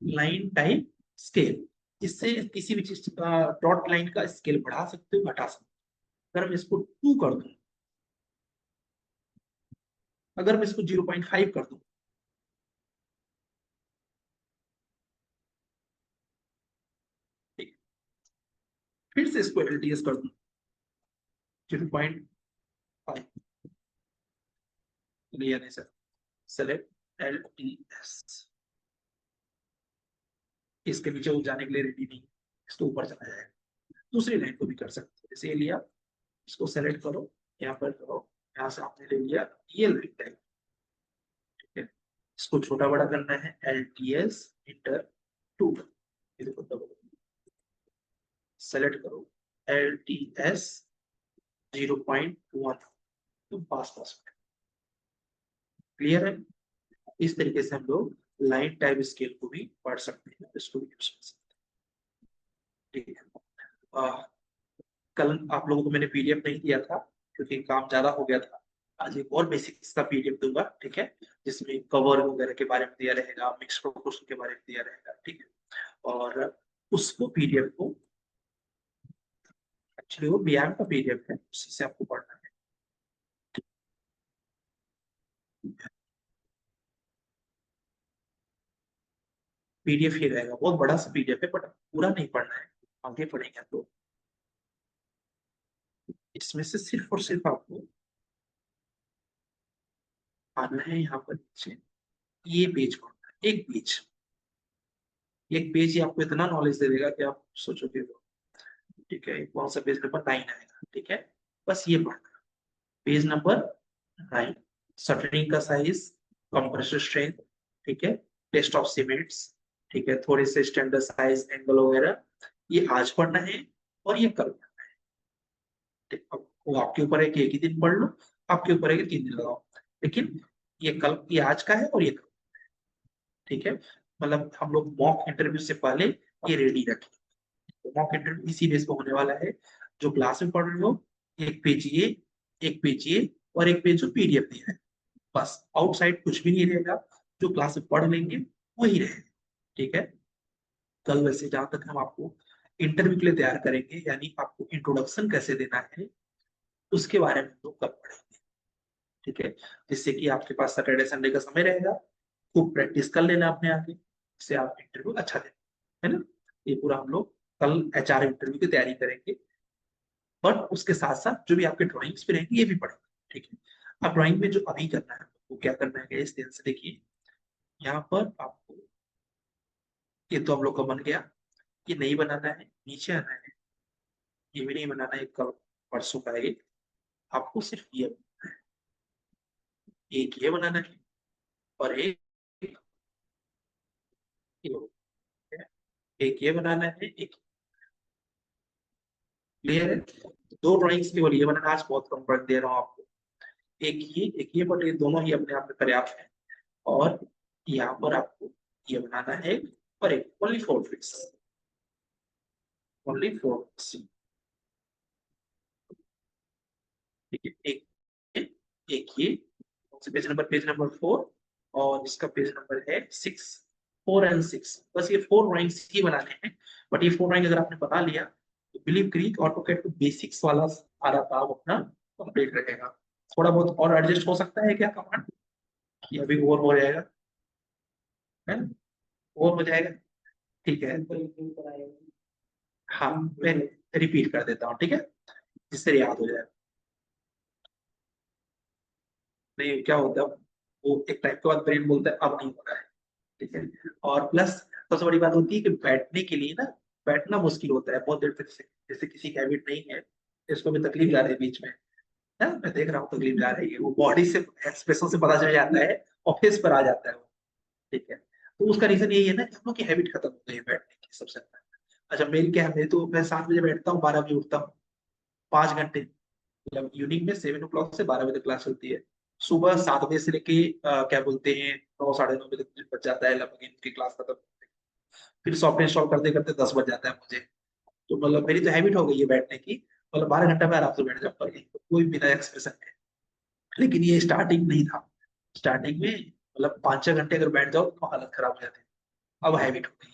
लाइन टाइप स्केल। इससे किसी भी चीज का डॉट लाइन का स्केल बढ़ा सकते हो, घटा सकते हो। अगर मैं इसको 2 कर दूं, अगर मैं इसको 0.5 कर दूं, ठीक, फिर से इसको LTS कर दूं 0.5, क्लियर है सर? सेलेक्ट LTS, इसके नीचे वो जाने के लिए रेडी नहीं, इसके ऊपर चला जाएगा। दूसरी लाइन को भी कर सकते हो, जैसे ये लिया, इसको सेलेक्ट करो, यहाँ पर करो, यहाँ से आपने ले लिया ये लाइन टाइप, ठीक है। इसको छोटा बड़ा करना है, LTS इंटर 2, इसको डबल सेलेक्ट करो, LTS 0.1, तो पास क्लियर है। इस तरीके से हम लोग लाइन टाइप स्केल को भी पढ़ सकते हैं, इसको भी यूज कर सकते हैं, ठीक है। कल आप लोगों को मैंने PDF नहीं दिया था क्योंकि काम ज्यादा हो गया था। आज एक और बेसिक्स का PDF दूंगा, ठीक है, जिसमें कवर वगैरह के बारे में दिया रहेगा, मिक्स प्रोपोर्शन के बारे में दिया रहेगा, ठीक है। और उसको PDF को, एक्चुअली वो व्यायाम का PDF है, उसी से आपको पढ़ना है। PDF ही रहेगा, बहुत बड़ा सा PDF है, बट पूरा नहीं पढ़ना है, आगे पढ़ेंगे तो इसमें से सिर्फ और सिर्फ आपको आना है यहाँ पर नीचे, ये पेज पढ़ना है, एक पेज ही आपको इतना नॉलेज दे देगा कि आप सोचोगे, ठीक है, कौन सा पेज नंबर 9 आएगा, ठीक है। बस ये पढ़ना, पेज नंबर 9, शटरिंग का साइज, कंप्रेसर स्ट्रेंथ, ठीक है, टेस्ट ऑफ सीमेंट्स, ठीक है, थोड़े से स्टैंडर्ड साइज, एंगल वगैरह, ये आज पढ़ना है और ये कल पढ़ना है, ठीक है। अब वो आपके ऊपर है कि एक ही दिन पढ़ लो, आपके ऊपर है कि 3 दिन लगाओ, लेकिन ये कल, ये आज का है और ये कल, ठीक है। मतलब हम लोग मॉक इंटरव्यू से पहले ये रेडी रखें, तो मॉक इंटरव्यू इसी बेस पे होने वाला है। जो क्लास में पढ़ रहे हो, एक पेज ये, एक पेज ये, और एक पेज जो PDF दिया है, बस आउटसाइड कुछ भी नहीं रहेगा, जो क्लास में पढ़ लेंगे वही रहेगा, ठीक है। कल वैसे जहां तक हम आपको इंटरव्यू के लिए तैयार करेंगे, यानी आपको इंट्रोडक्शन कैसे देना है उसके बारे में तो कल पढ़ेंगे, ठीक है। जिससे कि आपके पास सैटरडे संडे का समय रहेगा, खूब प्रैक्टिस कर लेना अपने आगे, जिससे आप इंटरव्यू अच्छा दें, है ना। ये पूरा हम लोग कल HR इंटरव्यू की तैयारी करेंगे, बट उसके साथ साथ जो भी आपके ड्राइंग्स पे रहेंगे ये भी पढ़ेंगे, ठीक है। अब ड्राइंग में जो अभी करना है वो क्या करना है, इस ध्यान से देखिए, यहाँ पर आपको, ये तो हम लोग का बन गया, ये नहीं बनाना है, नीचे आना है, ये भी नहीं बनाना है, कल परसों का है, आपको सिर्फ ये बनाना है, एक ये बनाना है और एक ये, एक ये बनाना है, एक क्लियर है। दो ड्राइंग्स केवल ये बनाना, आज बहुत कम वर्क दे रहा हूँ आपको, एक ये, बट ये दोनों ही अपने आप में पर्याप्त है। और यहाँ पर आपको ये बनाना है और एक ओनली 4 फिक्स, ओनली 4 ठीक है। एक ये पेज नंबर 4, और इसका पेज नंबर है 6, 4 and 6, बस ये 4 ड्राइंग्स ही बनाने हैं। बट ये 4 ड्राइंग अगर आपने बना लिया तो बिलीव क्रीक ऑटोकैड को बेसिक्स वाला सारा काम अपना कंप्लीट रहेगा। थोड़ा बहुत और एडजस्ट हो सकता है क्या कमांड, ये अभी ओवर हो जाएगा, है ना, ओवर हो जाएगा, ठीक है। हाँ, मैं रिपीट कर देता हूँ, ठीक है, जिससे याद हो जाए। नहीं, क्या होता है, वो एक टाइम के बाद ब्रेन बोलता है अब नहीं हो रहा है, ठीक है। और प्लस सबसे बड़ी बात होती है कि बैठने के लिए ना, बैठना मुश्किल होता है बहुत देर तक से, जैसे किसी की हैबिट नहीं है, इसको भी तकलीफ जा रही है बीच में, है ना, मैं देख रहा हूँ तकलीफ जा रही है, वो बॉडी से, एक्सप्रेशन से पता चल जाता है, और फेस पर आ जाता है वो, ठीक है। तो उसका रीजन यही है ना कि हम लोग की हैबिट खत्म हो गई है बैठने की, सबसे पहले। अच्छा, मेरी क्या है, तो मैं 7 बजे बैठता हूँ, 12 बजे उठता हूँ, 5 घंटे, मतलब इवनिंग में 7 o'clock से 12 बजे तक क्लास चलती है, सुबह 7 बजे से लेके क्या बोलते हैं 9 साढ़े 9 बजे तक बच जाता है लगभग इनकी क्लास खत्म, फिर सॉफ्टवेयर इंस्टॉल करते करते 10 बज जाता है मुझे। तो मतलब मेरी तो हैबिट हो गई है बैठने की, मतलब 12 घंटा में आराम से बैठ जाऊंगा, कोई बिना एक्सप्रेशन है। लेकिन ये स्टार्टिंग नहीं था, स्टार्टिंग में मतलब 5-6 घंटे अगर बैठ जाओ तो हालत खराब हो जाती है, अब हैबिट हो गई।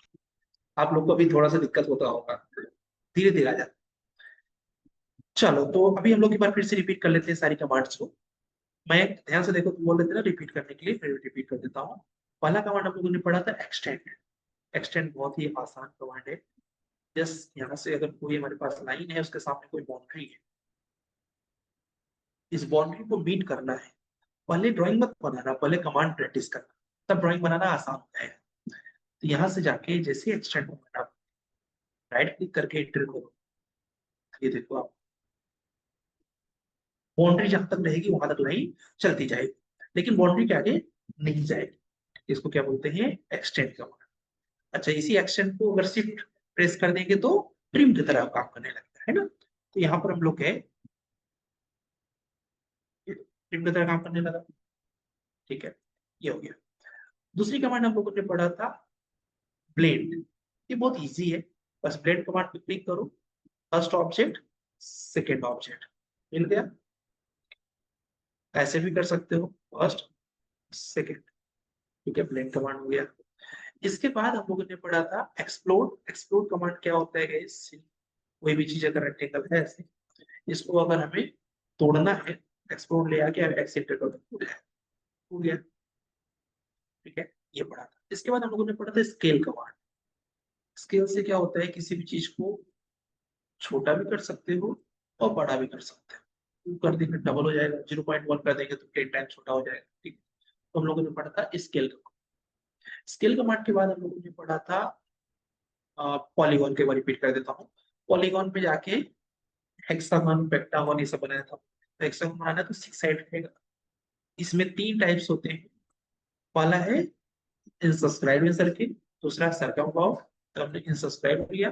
आप लोग को अभी थोड़ा सा दिक्कत होता होगा, धीरे धीरे आ जाता है। चलो, तो अभी हम लोग एक बार फिर से रिपीट कर लेते हैं सारी कमांड्स को। मैं ध्यान से देखो, तुम बोल रहे थे ना रिपीट करने के लिए, फिर रिपीट कर देता हूँ। पहला कमांड हम लोगों ने पढ़ा था एक्सटेंड। एक्सटेंड बहुत ही आसान कमांड है, जस्ट यहाँ से अगर कोई हमारे पास लाइन है, उसके सामने कोई बाउंड्री है, इस बाउंड्री को मीट करना है, पहले ड्राइंग मत बनाना, पहले कमांड प्रैक्टिस करना, तब ड्राइंग बनाना आसान होता है। तो यहाँ से जाके जैसे एक्सटेंड होगा, राइट क्लिक करके एंटर करो, ये देखो आप बाउंड्री जहां तक रहेगी वहां तक लाइन चलती जाएगी, लेकिन बाउंड्री के आगे नहीं जाएगी। इसको क्या बोलते हैं? Extend command. अच्छा, इसी एक्शन को अगर शिफ्ट प्रेस कर देंगे तो ट्रिम की तरह काम करने लगता है ना। तो यहाँ पर हम लोग है ट्रिम की तरह काम करने लगा। ठीक है, ये हो गया। दूसरी कमांड हम लोगों ने पढ़ा था ब्लेंड। ये बहुत इजी है, बस ब्लेंड कमांड पे क्लिक करो, फर्स्ट ऑब्जेक्ट सेकेंड ऑब्जेक्ट मिल गया। ऐसे भी कर सकते हो, फर्स्ट सेकेंड। ठीक है, ब्लेंड कमांड हो गया। इसके बाद हम लोगों ने पढ़ा था एक्सप्लोड। एक्सप्लोड कमांड क्या होता है गाइस? कोई भी चीज अगर रेक्टेंगल है ऐसे, इसको अगर हमें तोड़ना है, एक्सप्लोड ले आके एक्सेंटर कर दो, हो गया। ठीक है, ये पढ़ा था। इसके बाद हम लोगों ने पढ़ा था स्केल कमांड। स्केल से क्या होता है? किसी भी चीज को छोटा भी कर सकते हो और बड़ा भी कर सकते हो। 2 कर देंगे डबल हो जाएगा, 0.1 कर देंगे तो 10 टाइम छोटा हो जाएगा। ठीक है, तो हम लोगों ने पढ़ा था स्केल कमांड। स्केल कमांड के बाद हम लोगों ने पढ़ा था पॉलीगॉन के बारे में। रिपीट कर देता हूँ। पॉलीगॉन पे जाके हेक्सागन, पेंटागन ये सब बनाया था। तो हेक्सागन बनाना तो 6 साइड रहेगा। इसमें 3 टाइप्स होते हैं। पहला है इनसब्सक्राइब सर्किल, दूसरा सर्कमबाउंड। तो हमने इनसब्सक्राइब लिया,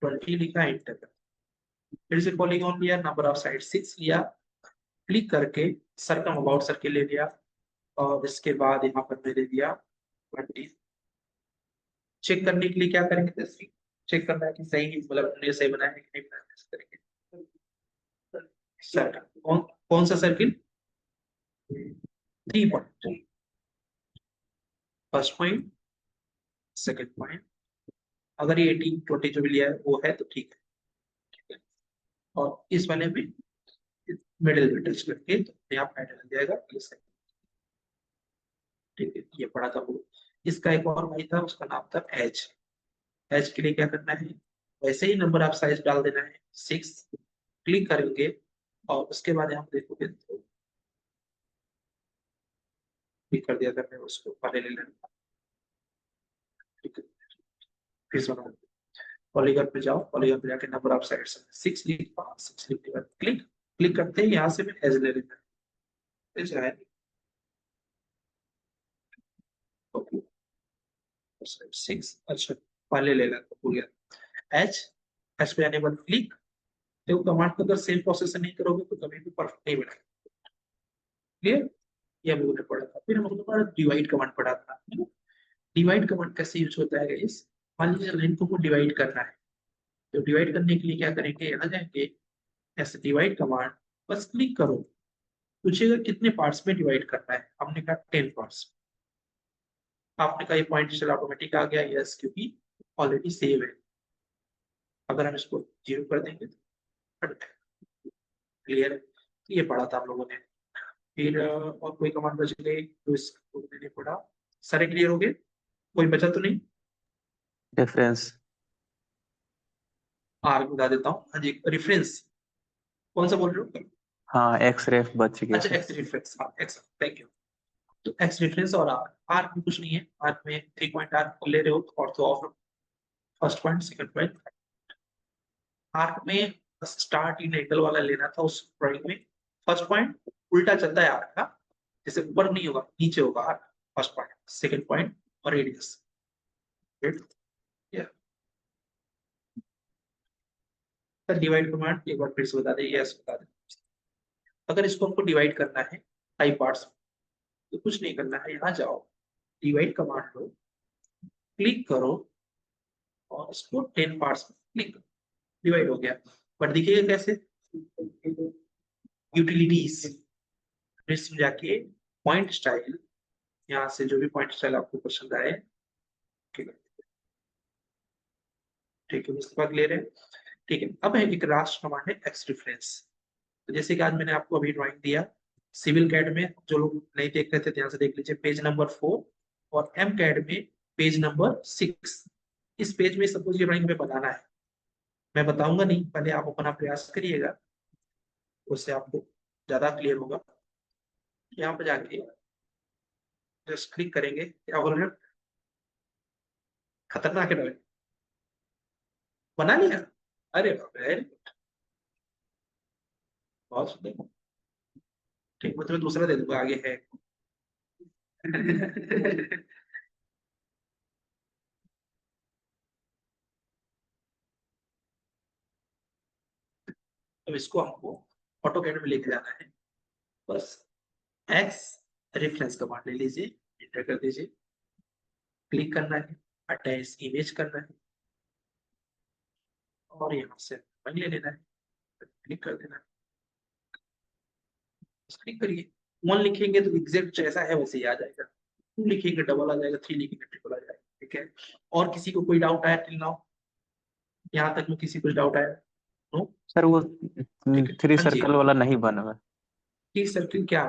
20 लिखा, एंटर कर। फिर से पॉलीगॉन लिया, नंबर ऑफ साइड 6 लिया, क्लिक करके सर्कमबाउंड सर्किल ले लिया, और इसके बाद यहाँ पर मैंने दिया 20। चेक करने के लिए क्या करेंगे? जैसे चेक करना है कि सही, मतलब हमने सही बनाया है कि नहीं बनाया, इस तरीके। सर्कल कौन सा circle? 3 point, first point, second point. अगर ये 18 20 जो भी लिया है वो है तो ठीक है। ठीक है, और इस वाले में मिडिल में टच करके तो अपने आप पैटर्न आ जाएगा। ठीक है, ये पढ़ा था वो। इसका एक और भाई था, उसका नाम था एच। एच के लिए क्या करना है? वैसे ही नंबर ऑफ साइज डाल देना है 6, क्लिक करेंगे और उसके बाद यहाँ देखोगे तो क्लिक कर दिया करने, उसको पहले ले लेना। ठीक है, फिर से पॉलीगॉन पे जाओ, पॉलीगॉन पे जाके नंबर ऑफ साइड्स 6 लिखा, 6 लिखने के बाद क्लिक क्लिक करते हैं। यहाँ से मैं एज ले लेना है, ओके 6। अच्छा, पहले ले लेना, भूल गया। एच एच पे आने के बाद क्लिक। देखो कमांड को अगर सेम प्रोसेस से नहीं करोगे तो कभी भी परफेक्ट नहीं बनेगा। क्लियर? ये हम लोगों ने पढ़ा था। फिर हम लोगों ने पढ़ा डिवाइड कमांड पढ़ा था। डिवाइड कमांड कैसे यूज होता है गाइस? मान लीजिए लाइन को डिवाइड करना है, तो डिवाइड करने के लिए क्या करेंगे? आ जाएंगे ऐसे डिवाइड कमांड, बस क्लिक करो, पूछेगा कितने पार्ट्स में डिवाइड करना है। हमने कहा 10 पार्ट्स। आपने कहा ये पॉइंट चल ऑटोमेटिक आ गया, यस, क्योंकि ऑलरेडी सेव है। अगर हम इसको 0 कर देंगे तो क्लियर है। तो ये पढ़ा था हम लोगों ने। फिर और कोई कमांड बच गई तो इसको मैंने पढ़ा। सारे क्लियर हो गए? कोई बचा तो नहीं? रेफरेंस। आर बता देता हूँ। हाँ जी, रेफरेंस कौन सा बोल रहे हो? हाँ, एक्स रेफ बच गया अच्छा, सर। एक्स रेफरेंस, हाँ एक्स, थैंक यू। तो एक्स रेफरेंस और आर, आर में कुछ नहीं है। आर में 3 पॉइंट आर ले रहे हो और तो off, first point second point. R में स्टार्ट इन एंगल वाला लेना था उस ड्राइंग में। फर्स्ट पॉइंट उल्टा चलता है आर का, जैसे ऊपर नहीं होगा नीचे होगा R. First point, second point और रेडियस। डिवाइड कमांड एक बार फिर से बता दें, यस बता दें। अगर इसको हमको डिवाइड करना है 5 पार्ट्स, तो कुछ नहीं करना है, यहाँ जाओ, डिवाइड कमांड लो, क्लिक करो और इसको 10 पार्ट्स में क्लिक करो, डिवाइड हो गया। बट दिखेगा कैसे? यूटिलिटीज में जाके पॉइंट स्टाइल, यहाँ से जो भी पॉइंट स्टाइल आपको पसंद आए, ठीक है, उसके बाद क्लियर है। ठीक है, अब है एक लास्ट कमांड है एक्स रेफरेंस। तो जैसे कि आज मैंने आपको अभी ड्राइंग दिया सिविल कैड में, जो लोग नहीं देख रहे थे ध्यान से देख लीजिए, पेज नंबर 4, और एम कैड में पेज नंबर 6। इस पेज में सपोज ये ड्राइंग में बनाना है, मैं बताऊंगा नहीं, पहले आप अपना प्रयास करिएगा, उससे आपको ज्यादा क्लियर होगा। यहाँ पे जाके जस्ट क्लिक करेंगे, क्या बोल रहे हो, खतरनाक है ड्राइंग, बना लिया, अरे बाप रे, बहुत सुंदर, ठीक, मैं तुम्हें दूसरा दे दूंगा, आगे है। अब इसको हमको ऑटोकैड में लेके जाना है, बस एक्स रेफरेंस कमांड ले लीजिए, एंटर कर दीजिए, क्लिक करना है, अटैच इमेज करना है, और यहाँ से बन ले लेना है, क्लिक कर देना है, क्लिक करिए, 1 लिखेंगे तो एग्जैक्ट जैसा है वैसे ही आ जाएगा, 2 लिखेंगे डबल आ जाएगा, 3 लिखेंगे ट्रिपल आ जाएगा, ठीक है। और किसी को कोई डाउट आया टिल नाउ, यहाँ तक में किसी को डाउट आया? नो, सर वो ठीक है, 3 हाँ जी, सर्कल वाला नहीं बना हुआ, ठीक सर्किल क्या,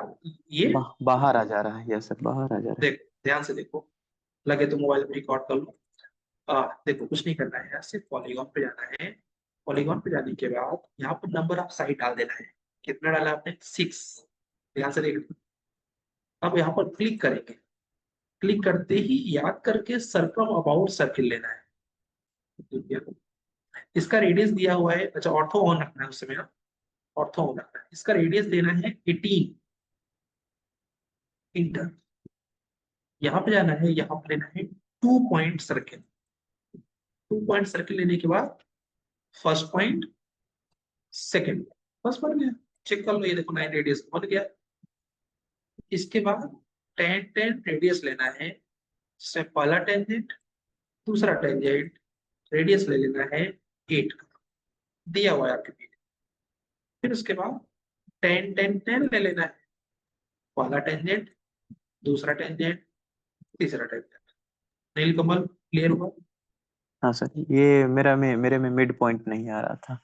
ये बाहर आ जा रहा है, यस सर, बाहर आ जा रहा है। देखो, ध्यान से देखो, लगे तो मोबाइल में रिकॉर्ड कर लो। देखो कुछ नहीं करना है, सिर्फ पॉलीगॉन पे जाना है, पॉलीगॉन पे जाने के बाद यहाँ पर नंबर ऑफ साइड डाल देना है, कितना डाला आपने, 6, ध्यान से देख, अब यहाँ पर क्लिक करेंगे, क्लिक करते ही याद करके सर्कम अबाउट सर्किल लेना है, ठीक है? इसका रेडियस दिया हुआ है, अच्छा ऑर्थो ऑन रखना है उस समय, ऑर्थो ऑन रखना है, इसका रेडियस देना है 18, इंटर, यहाँ पे जाना है, यहाँ पे लेना है 2 पॉइंट सर्किल, 2 पॉइंट सर्किल लेने के बाद फर्स्ट पॉइंट, सेकंड, बस बन गया, चेक कर लो, ये देखो 9 रेडियस बन गया। इसके बाद 10 रेडियस लेना है, इससे पहला टेंजेंट, दूसरा टेंजेंट, रेडियस ले लेना है 8 दिया हुआ है आपके पीछे, फिर उसके बाद 10 ले लेना है, पहला टेंजेंट, दूसरा टेंजेंट, तीसरा टेंजेंट, नीलकमल, क्लियर हुआ? हाँ सर, ये मेरे में मिड पॉइंट नहीं आ रहा था।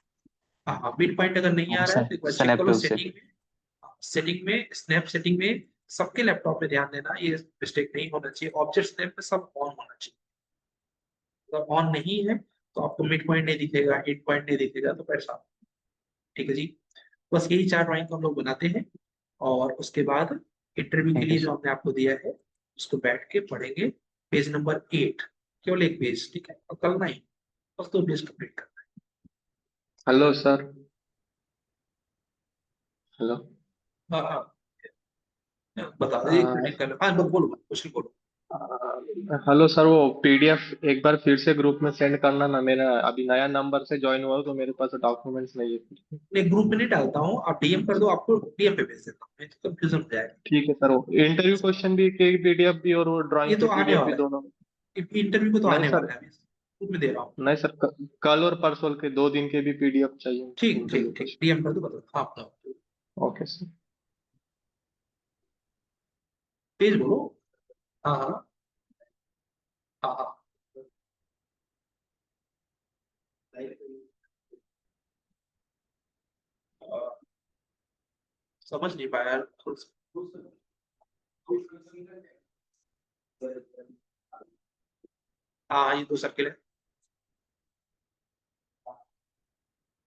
हाँ, मिड पॉइंट अगर नहीं आ रहा है तो एक बार चेक स्नैप करो टूल से। सेटिंग में, सेटिंग में, स्नैप सेटिंग में, सबके लैपटॉप में ध्यान देना, ये मिस्टेक नहीं होना चाहिए, ऑब्जेक्ट स्नैप में सब ऑन होना चाहिए, अगर ऑन नहीं है तो आपको मिड पॉइंट नहीं दिखेगा, एंड पॉइंट नहीं दिखेगा, तो परेशान, ठीक है जी। बस यही 4 ड्राइंग हम लोग बनाते हैं, और उसके बाद इंटरव्यू के थैंक लिए यू जो सर। हमने आपको दिया है उसको बैठ के पढ़ेंगे, पेज नंबर 8, केवल एक पेज, ठीक है, और कल नहीं, बस 2 पेज कंप्लीट करना हेलो सर। हेलो। है। हाँ हाँ, बता दीजिए, मीटिंग कर लो, हाँ बोलो, कुछ नहीं बोलो। हेलो सर, वो पीडीएफ एक बार फिर से ग्रुप में सेंड करना ना, मेरा अभी नया नंबर से ज्वाइन हुआ हूँ तो मेरे पास डॉक्यूमेंट्स नहीं है। नहीं, ग्रुप में नहीं डालता हूँ, आप डीएम कर दो, आपको डीएम पे भेज देता हूँ, नहीं तो कंफ्यूजन हो जाएगा। ठीक है सर, वो इंटरव्यू क्वेश्चन भी की पीडीएफ भी और वो ये ड्राइंग तो की आने पीडीएफ भी वाला दोनों? है, इंटरव्यू को तो नहीं आने सर, वाला है, ग्रुप में दे रहा हूँ। नहीं सर, कल और परसों के 2 दिन के भी पीडीएफ चाहिए ठीक इंटरव्यू ठीक ठीक, क्वेश्चन। डीएम कर दो, बता दो, हाँ बताओ, ओके सर। पेज बोलो। हाँ हाँ हाँ हाँ, समझ नहीं पाया यार, हाँ ये 2 सर्किल है,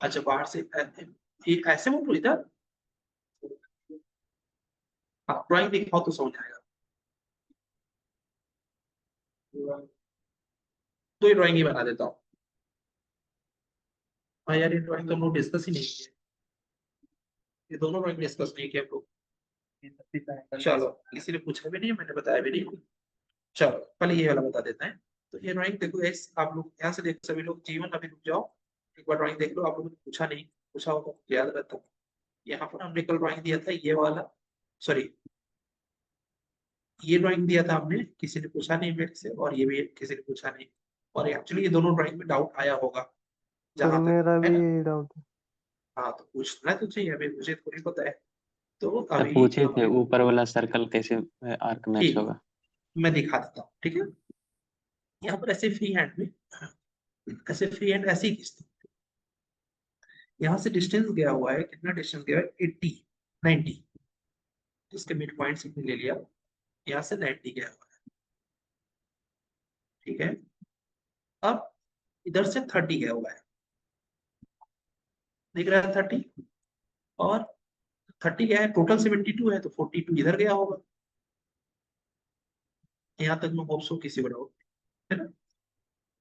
अच्छा बाहर से ये ऐसे बोलो इधर, हाँ ड्राइंग दिखाओ तो समझ आएगा, तो ये ड्राइंग ही बना देता हूँ। हाँ यार, ये ड्राइंग तो हम लोग डिस्कस ही नहीं किए, ये दोनों ड्राइंग डिस्कस नहीं किए हम लोग, चलो किसी ने पूछा भी नहीं, मैंने बताया भी नहीं, चलो पहले ये वाला बता देते हैं। तो ये ड्राइंग देखो, ऐसे आप लोग यहाँ से देखो, सभी लोग, जीवन अभी रुक जाओ, एक बार ड्राइंग देख लो, आप लोगों ने पूछा नहीं, पूछा होगा तो याद रहता है। यहाँ पर हमने कल ड्राइंग दिया था ये वाला, सॉरी ये ड्राइंग दिया था हमने, किसी ने पूछा नहीं मेरे से, और ये भी किसी ने पूछा नहीं, और एक्चुअली ये दोनों ड्राइंग में डाउट आया होगा सर जहां तक मेरा है भी ना। यही डाउट है। हाँ तो पूछना तो चाहिए, अभी मुझे थोड़ी पता है, तो सर अभी पूछे थे ऊपर वाला सर्कल कैसे आर्क मैच ठीक, होगा। मैं दिखा देता हूँ, ठीक है। यहाँ पर ऐसे फ्री हैंड में, ऐसे फ्री हैंड ऐसे ही खींचते हैं। यहाँ से डिस्टेंस गया हुआ है, कितना डिस्टेंस गया है, 80 90, इसके मिड पॉइंट से ले लिया, यहाँ से 90 गया हुआ है, ठीक है। अब इधर से 30 गया हुआ है, दिख रहा है 30, और 30 क्या है, टोटल 72 है, तो 42 इधर गया होगा। यहाँ तक मैं होप सो किसी को डाउट है ना।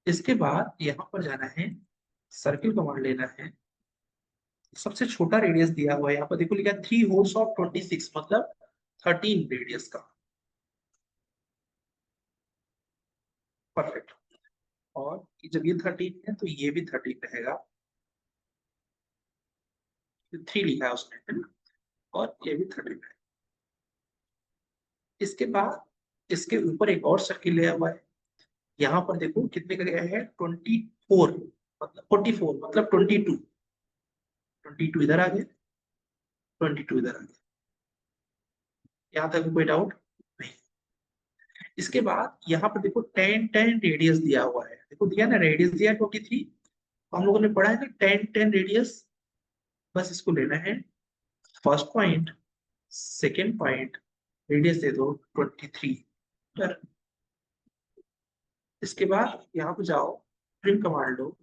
इसके बाद यहाँ पर जाना है, सर्किल कमांड लेना है। सबसे छोटा रेडियस दिया हुआ है, यहाँ पर देखो लिखा है 3 होल्स ऑफ 26, मतलब 13 रेडियस का। परफेक्ट। और जब ये 13 है तो ये भी 13 रहेगा, 3 लिखा है उसने, है ना, और ये भी 13 है। इसके बाद इसके ऊपर एक और सर्किल लिया हुआ है। यहाँ पर देखो कितने का गया है, 24 मतलब 44 मतलब 22 इधर आ गया, 22 इधर आ गया। यहाँ तक कोई डाउट नहीं। इसके बाद यहाँ पर देखो 10 रेडियस दिया हुआ है, देखो दिया ना, रेडियस दिया 23, हम लोगों ने पढ़ा है ना 10 रेडियस। बस इसको लेना है, first point, second point, radius दे दो 23 पर। इसके बाद यहाँ पे जाओ, ट्रिम कमांड लो,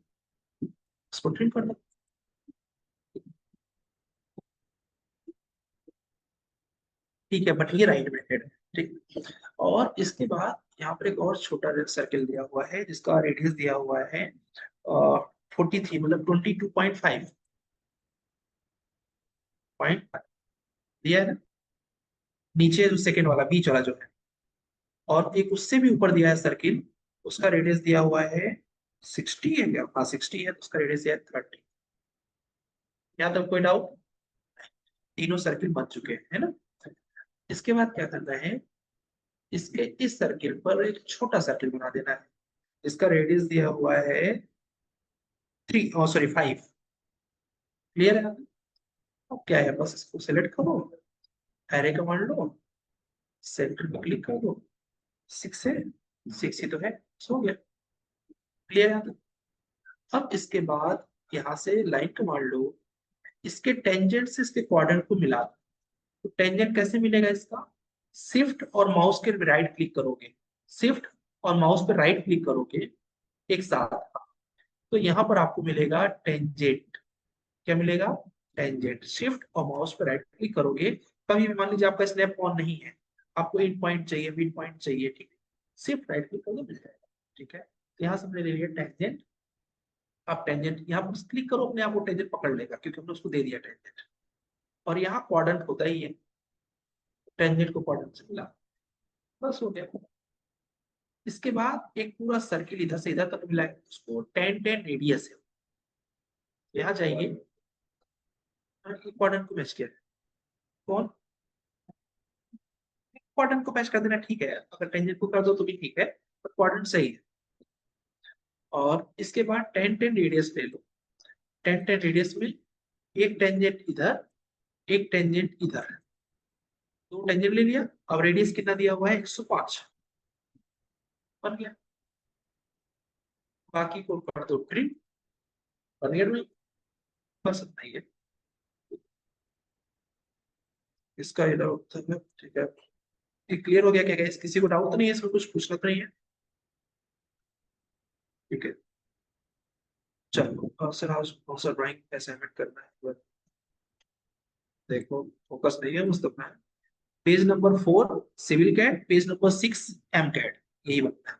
इसको ट्रिम कर लो। ठीक है, बट ये राइट में है, ठीक। और इसके बाद यहाँ पर एक और छोटा सर्किल दिया हुआ है जिसका रेडियस दिया हुआ है 43 मतलब 22.5 दिया है ना, नीचे जो सेकेंड वाला बीच वाला जो है। और एक उससे भी ऊपर दिया है सर्किल, उसका रेडियस दिया हुआ है 60 है क्या, हाँ 60 है, तो उसका रेडियस दिया है 30। यहाँ तक कोई डाउट, तीनों सर्किल बन चुके हैं, है ना। इसके बाद क्या करना है, इसके इस सर्किल पर एक छोटा सर्किल बना देना है, इसका रेडियस दिया हुआ है 3 सॉरी 5। क्लियर है। अब क्या है, बस इसको सिलेक्ट करो, एरे कमांड लो, सेंटर पे क्लिक कर दो, 6 है, 6 ही तो है, सो गया। क्लियर है। अब इसके बाद यहाँ से लाइन कमांड लो, इसके टेंजेंट से इसके क्वाड्रेंट को मिला दो। तो टेंजेंट कैसे मिलेगा इसका, शिफ्ट और माउस के राइट क्लिक करोगे, शिफ्ट और माउस पे राइट क्लिक करोगे एक साथ, तो यहाँ पर आपको मिलेगा टेंजेंट। क्या मिलेगा, टेंजेंट। शिफ्ट और माउस पे राइट क्लिक करोगे, कभी भी मान लीजिए आपका स्नैप ऑन नहीं है, आपको इन पॉइंट चाहिए, मिड पॉइंट चाहिए, ठीक है, शिफ्ट राइट क्लिक करोगे मिल जाएगा। ठीक है, तो यहाँ से हमने ले लिया टेंजेंट। आप टेंजेंट यहाँ पर क्लिक करो, अपने आप वो टेंजेंट पकड़ लेगा क्योंकि हमने उसको दे दिया टेंजेंट। और यहाँ क्वाड्रेंट होता ही है, टेंजेंट को क्वाड्रेंट से मिला, बस हो गया। इसके बाद एक पूरा सर्किल इधर से इधर तक मिला है, उसको 10 रेडियस है। यहाँ जाइए, क्वाड्रेंट को मैच किया, कौन क्वाड्रेंट को मैच कर देना, ठीक है, अगर टेंजेंट को कर दो तो भी ठीक है, पर क्वाड्रेंट सही है। और इसके बाद 10 रेडियस ले लो, 10 रेडियस में एक टेंजेंट इधर, एक टेंजेंट इधर, दो टेंजेंट ले लिया। अब रेडियस कितना दिया हुआ है, 105 बन गया। बाकी को कर दो ट्रिम, बन गया नहीं, बस इतना ही है। इसका ये डाउट था, ठीक है, ये क्लियर हो गया क्या, क्या किसी को डाउट तो नहीं है इसमें, कुछ पूछना तो नहीं है, ठीक है। चलो सर, आज सर ड्राइंग असाइनमेंट करना है, देखो फोकस नहीं है Mustafa. Page number 4 civil CAD, page number 6 M CAD, यही बनता है।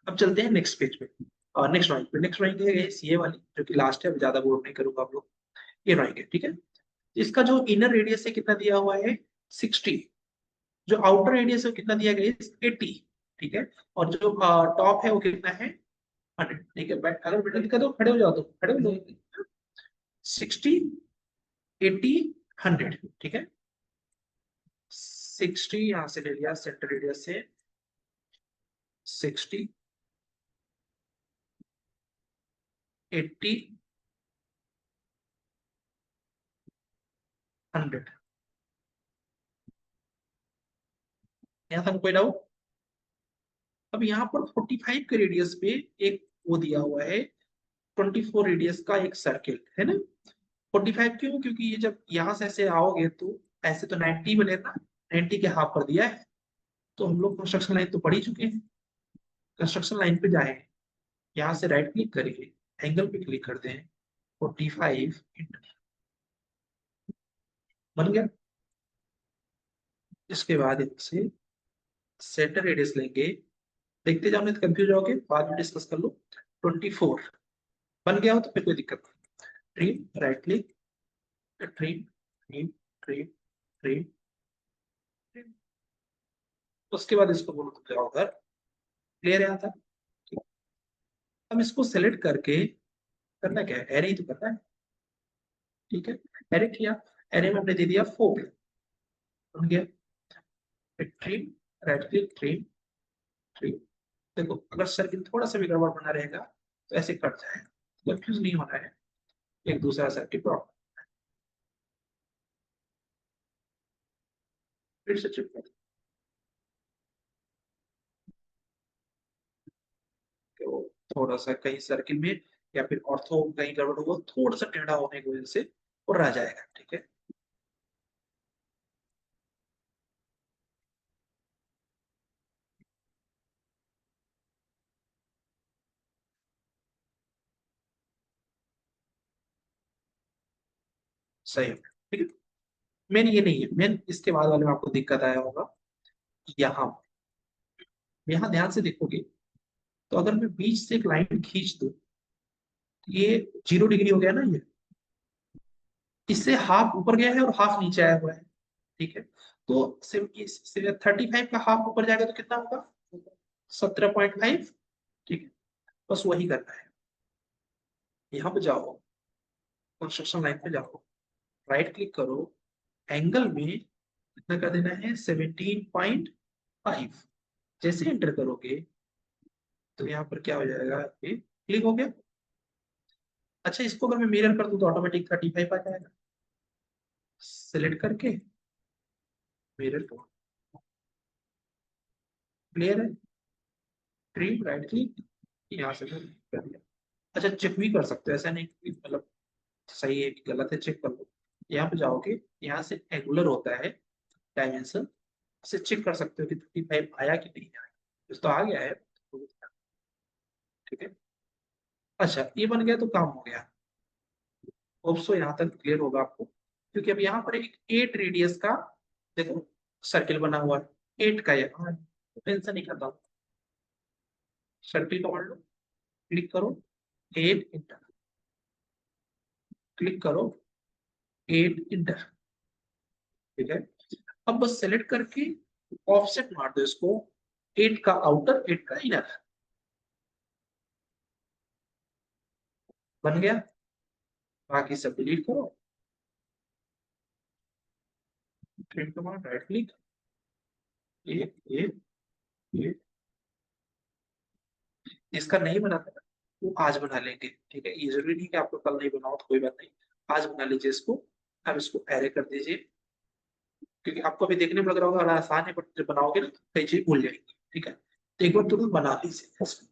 अब चलते हैं नेक्स्ट पेज पे, और नेक्स्ट ड्राइंग पे। नेक्स्ट ड्राइंग है ये वाली जो कि लास्ट है, ज्यादा बोर नहीं करूंगा आप लोग, ये ड्राइंग है, ठीक है। इसका जो इनर रेडियस है कितना दिया हुआ है, 60। जो आउटर रेडियस है कितना दिया गया है, 80, ठीक है। और जो टॉप है वो कितना है, 100, ठीक है। अगर बेटा दिखा दो, खड़े हो जाओ, तो खड़े हो जाओ। 60, 80, 100, ठीक है। 60 यहां से ले लिया सेंटर रेडियस से, 60, 80, 100। यहाँ था कोई डाउट। अब यहाँ पर 45 के रेडियस पे एक वो दिया हुआ है, 24 रेडियस का एक सर्किल है ना। 45 क्यों, क्योंकि ये जब यहाँ से ऐसे आओगे तो ऐसे तो 90 बनेगा, 90 के हाफ पर दिया है। तो हम लोग कंस्ट्रक्शन लाइन तो पढ़ ही चुके हैं, कंस्ट्रक्शन लाइन पे जाए, यहाँ से राइट क्लिक करिए, एंगल पे क्लिक करते हैं, 45 बन गया। इसके बाद इनसे सेंटर रेडियस लेंगे, देखते जाओ नहीं तो कंफ्यूज होगे, बाद में डिस्कस कर लो। 24 बन गया हो तो फिर कोई दिक्कत नहीं। Trim, right click, trim trim trim trim trim. उसके बाद इसको बोलो तो जाओ घर, क्लियर है यहाँ तक? अब इसको सेलेक्ट करके करना क्या है, एरे ही तो करना है, ठीक है। एरे किया, एरे में हमने दे दिया 4, बन गया। Trim, right click, trim trim. देखो अगर सर्किल थोड़ा सा भी गड़बड़ बना रहेगा तो ऐसे कट जाएगा, कंफ्यूज नहीं होना है, एक दूसरा सर्किट प्रॉब्लम। फिर से चेक कर, तो थोड़ा सा कहीं सर्किल में या फिर ऑर्थो कहीं गड़बड़ होगा, थोड़ा सा टेढ़ा होने की वजह से वो रह जाएगा, ठीक है। सही है, ठीक है। मेन ये नहीं है, मेन इसके बाद वाले में आपको दिक्कत आया होगा यहाँ, यहाँ ध्यान से देखोगे तो अगर मैं बीच से एक लाइन खींच दूं, ये 0 डिग्री हो गया ना, ये इससे हाफ ऊपर गया है और हाफ नीचे आया हुआ है, ठीक है। तो 35 का हाफ ऊपर जाएगा तो कितना होगा, 17.5, ठीक है। बस वही करना है, यहाँ पे जाओ, कंस्ट्रक्शन लाइन पे जाओ, राइट क्लिक करो, एंगल में कितना कर देना है, 17.5। जैसे एंटर करोगे तो यहाँ पर क्या हो जाएगा, ये क्लिक हो गया। अच्छा इसको अगर मैं मिरर कर दूं तो ऑटोमेटिक 35 आ जाएगा, सिलेक्ट करके मिरर को, क्लियर है। ट्रिम, राइट क्लिक, यहाँ से कर दिया। अच्छा चेक भी कर सकते हो, ऐसा नहीं कि मतलब सही है कि गलत है, चेक कर लो। यहाँ पे जाओगे, यहाँ से एंगुलर होता है डायमेंशन, से चेक कर सकते हो कि 35 आया कि नहीं आया, तो आ गया है, ठीक है। अच्छा ये बन गया तो काम हो गया, होप सो यहाँ तक क्लियर होगा आपको, क्योंकि अब यहाँ पर एक 8 रेडियस का देखो सर्किल बना हुआ है, 8 का, यहाँ टेंशन नहीं करता, सर्किल का मान लो, क्लिक करो 8 इंटर, क्लिक करो 8 इंटर, ठीक है। अब बस सेलेक्ट करके ऑफसेट मार दो इसको, 8 का आउटर 8 का इनर, बन गया। बाकी सब डिलीट करो, ट्रिम कमांड, राइट क्लिक, ये इसका नहीं बनाता ना, वो आज बना लेंगे, ठीक है। ये जरूरी नहीं कि आपको कल नहीं बनाओ तो कोई बात नहीं, आज बना लीजिए इसको। अब इसको एरे कर दीजिए, क्योंकि आपको अभी देखने में लग रहा होगा बड़ा आसान है, बट जब बनाओगे ना तो कई चीज भूल जाएगी, ठीक है। तो एक बार तुरंत बना लीजिए इसको।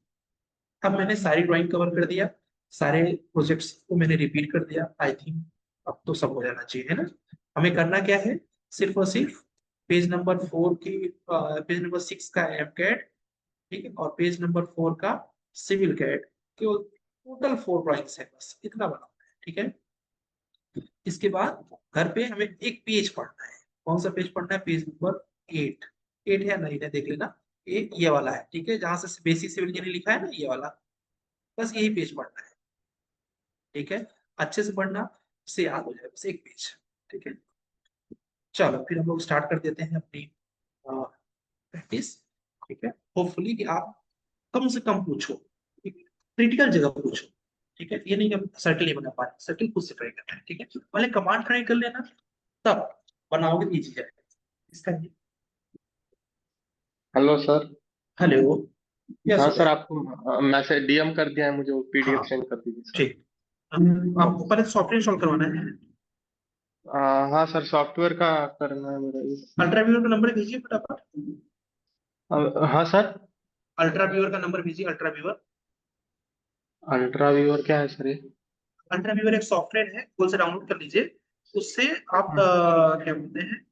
अब मैंने सारी ड्राइंग कवर कर दिया, सारे प्रोजेक्ट्स को मैंने रिपीट कर दिया, आई थिंक अब तो सब हो जाना चाहिए, है ना। हमें करना क्या है, सिर्फ और सिर्फ पेज नंबर 4 की, पेज नंबर 6 का एम कैड, ठीक है, और पेज नंबर 4 का सिविल कैड, केवल टोटल 4 ड्राइंग्स है, बस इतना बनाना है, ठीक है। इसके बाद घर पे हमें एक पेज पढ़ना है, कौन सा पेज पढ़ना है, पेज नंबर 8, 8 है नहीं है देख लेना, ये वाला है, ठीक है, जहां से बेसिक सिविल इंजीनियरिंग लिखा है ना, ये वाला, बस यही पेज पढ़ना है, ठीक है। अच्छे से पढ़ना, इससे याद हो जाए, बस एक पेज, ठीक है। चलो फिर हम लोग स्टार्ट कर देते हैं अपनी प्रैक्टिस, ठीक है। होपफुली कि आप कम से कम पूछो, क्रिटिकल जगह पूछो, ठीक है। ये नहीं कि हम सर्कल नहीं बना पा रहे, सर्कल खुद से ट्राई करना है, ठीक है। पहले कमांड ट्राई कर लेना, तब बनाओगे तो इजी जाएगा इसका। Hello sir. हेलो, यस हाँ हो सर, गया। आपको मैसेज डीएम कर दिया है, मुझे वो पीडीएफ हाँ सेंड कर दीजिए सर। ठीक, आपको पहले सॉफ्टवेयर इंस्टॉल करवाना है, हाँ सर, सॉफ्टवेयर का करना है मेरा ये। अल्ट्रा व्यूअर का नंबर भेजिए फटाफट, हाँ सर। अल्ट्रा व्यूअर का नंबर भेजिए, अल्ट्रा व्यूअर। अल्ट्रा व्यूअर क्या है सर ये? अल्ट्रा व्यूअर एक सॉफ्टवेयर है, गूगल से डाउनलोड कर लीजिए, उससे आप हाँ, क्या बोलते हैं,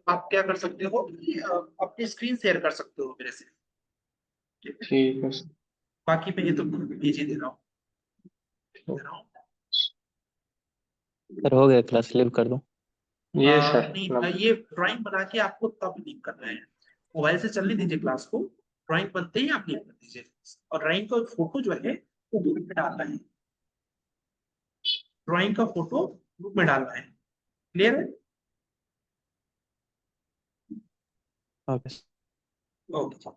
आप क्या कर सकते हो कि अपनी स्क्रीन शेयर कर सकते हो मेरे से, ठीक है। ठीक है सर। बाकी मैं ये तो भेज ही दे रहा हूँ, दे रहा हूँ। सर हो गया, क्लास लीव कर दूं? ये सर नहीं, ये ड्राइंग बना के आपको तब लीव करना है। मोबाइल से चलने दीजिए क्लास को, ड्राइंग बनते ही आप लीव कर दीजिए। और ड्राइंग का फोटो जो है वो ग्रुप में डालना है। ड्राइंग का फोटो ग्रुप में डालना है। क्लियर है? ओके। ओके।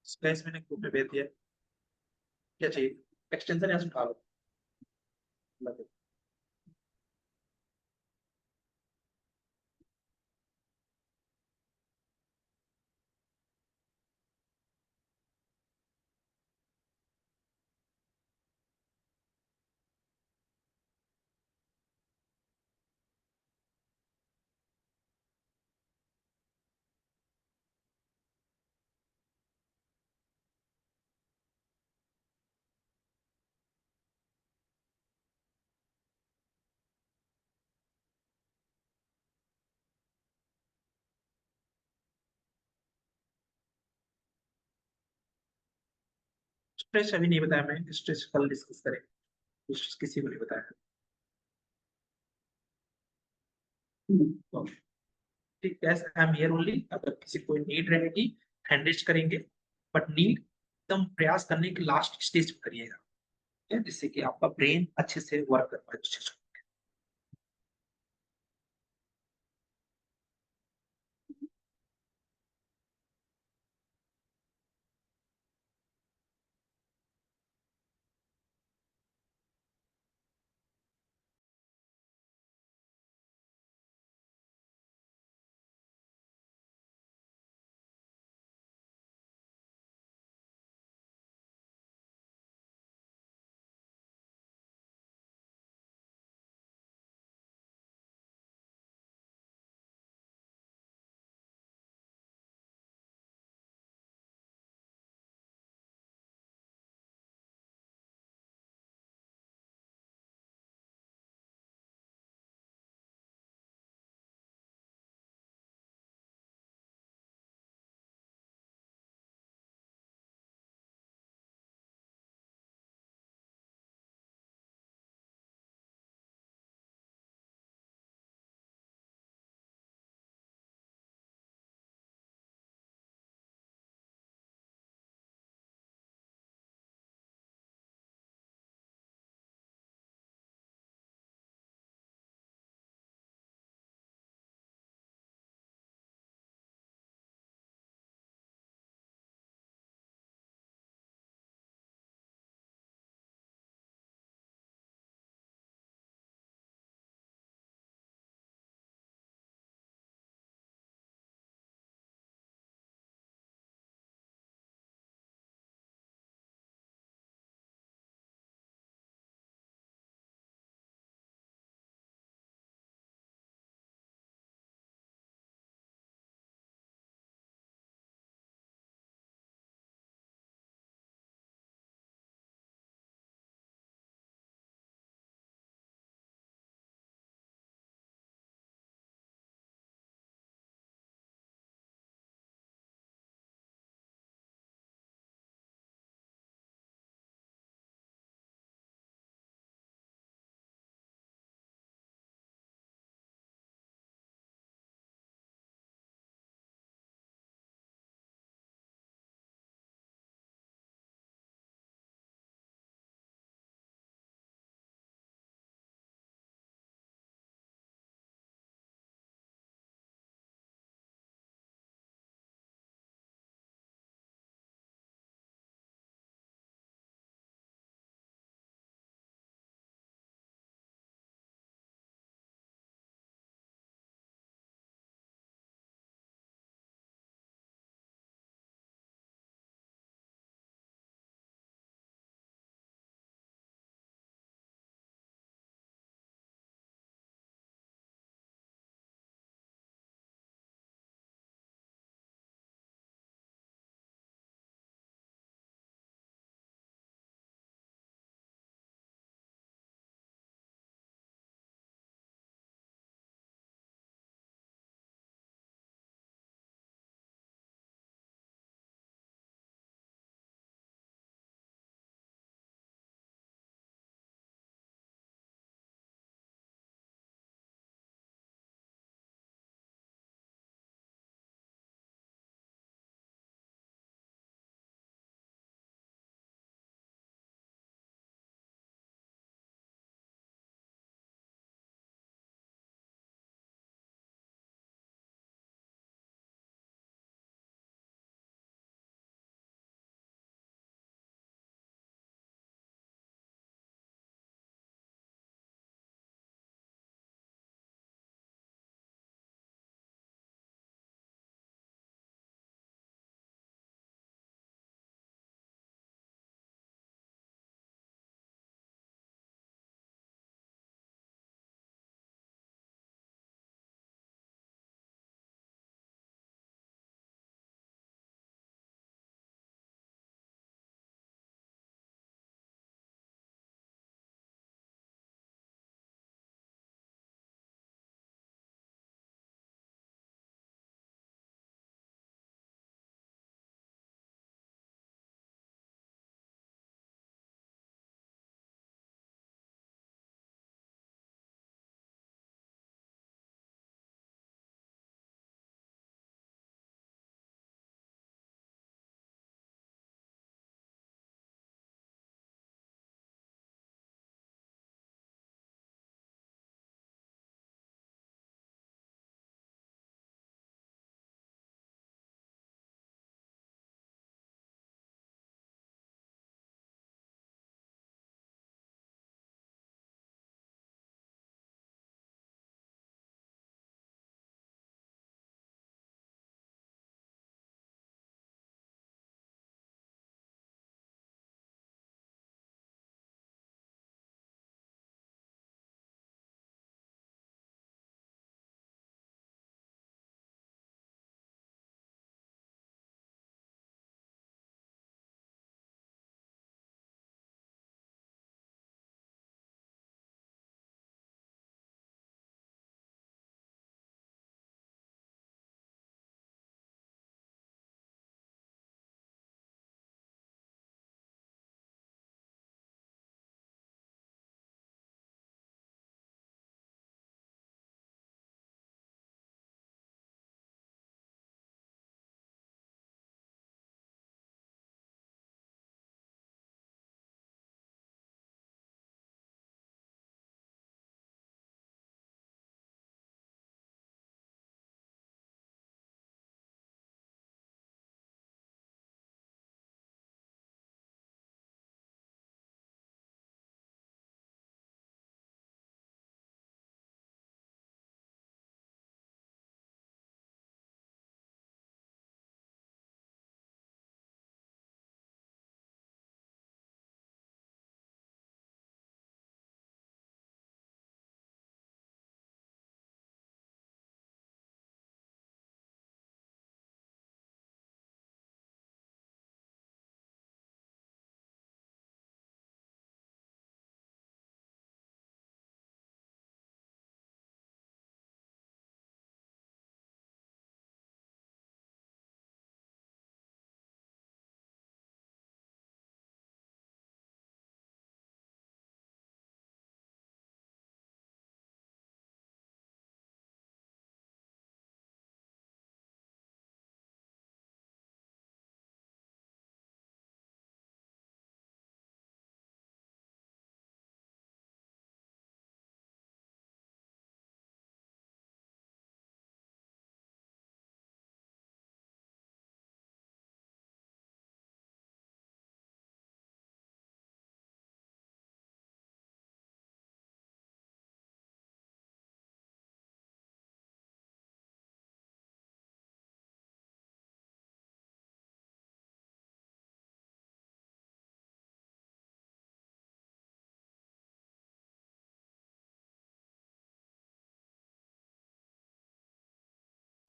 स्पेस मैंने ग्रुप में भेज दिया। क्या चाहिए? एक्सटेंशन यहाँ से उठा लो। स्ट्रेस अभी नहीं बताया, मैं स्ट्रेस कल डिस्कस करेंगे। स्ट्रेस किसी को नहीं बताया। Okay. ठीक है, आई एम हियर ओनली। अगर किसी को नीड रहेगी हैंड रेज करेंगे, बट नीड एकदम प्रयास करने के लास्ट स्टेज पे करिएगा, ठीक है? जिससे कि आपका ब्रेन अच्छे से वर्क कर पाए।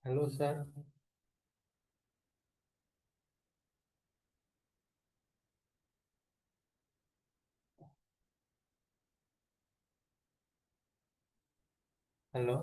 Hello sir. Hello.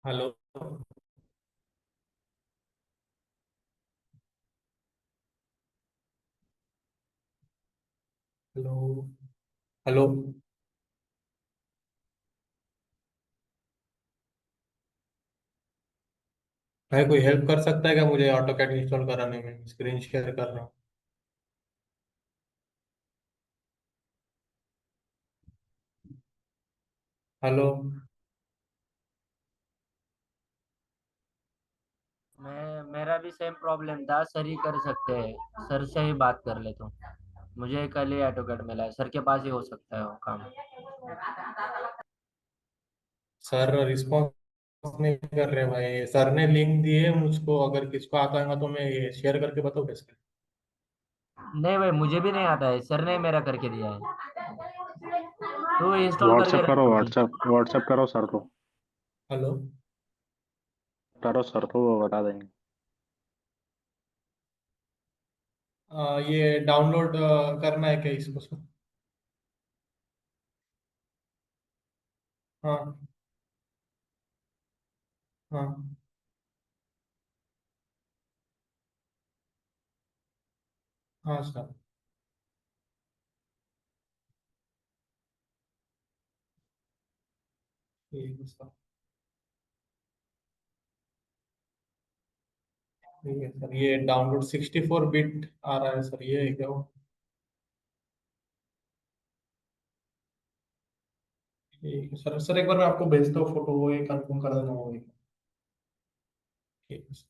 Hello. Hello. Hello. भाई कोई हेल्प कर सकता है क्या मुझे ऑटो कैड इंस्टॉल कराने में? स्क्रीन शेयर कर रहा हूँ। हेलो। मेरा भी सेम प्रॉब्लम था, सर ही कर सकते हैं, सर से ही बात कर ले तुम। मुझे कल ही ऑटो कार्ड मिला है, सर के पास ही हो सकता है वो काम। सर रिस्पॉन्स नहीं कर रहे भाई। सर ने लिंक दिए मुझको, अगर किसको आता है तो मैं ये शेयर करके बताऊँ कैसे? नहीं भाई, मुझे भी नहीं आता है, सर ने मेरा करके दिया है। तू इंस्टॉल करके व्हाट्सएप रख करो, अभी। व्हाट्सएप करो सर को। हेलो। करो सर को, वो बता देंगे। ये डाउनलोड करना है क्या इसको सर? हाँ। हाँ। हाँ सर। ठीक है सर। ठीक है सर, ये डाउनलोड 64 बिट आ रहा है सर, ये है क्या वो? ठीक है सर, सर एक बार मैं आपको भेजता हूँ फोटो, वो ये कंफर्म कर देना वो। ठीक है।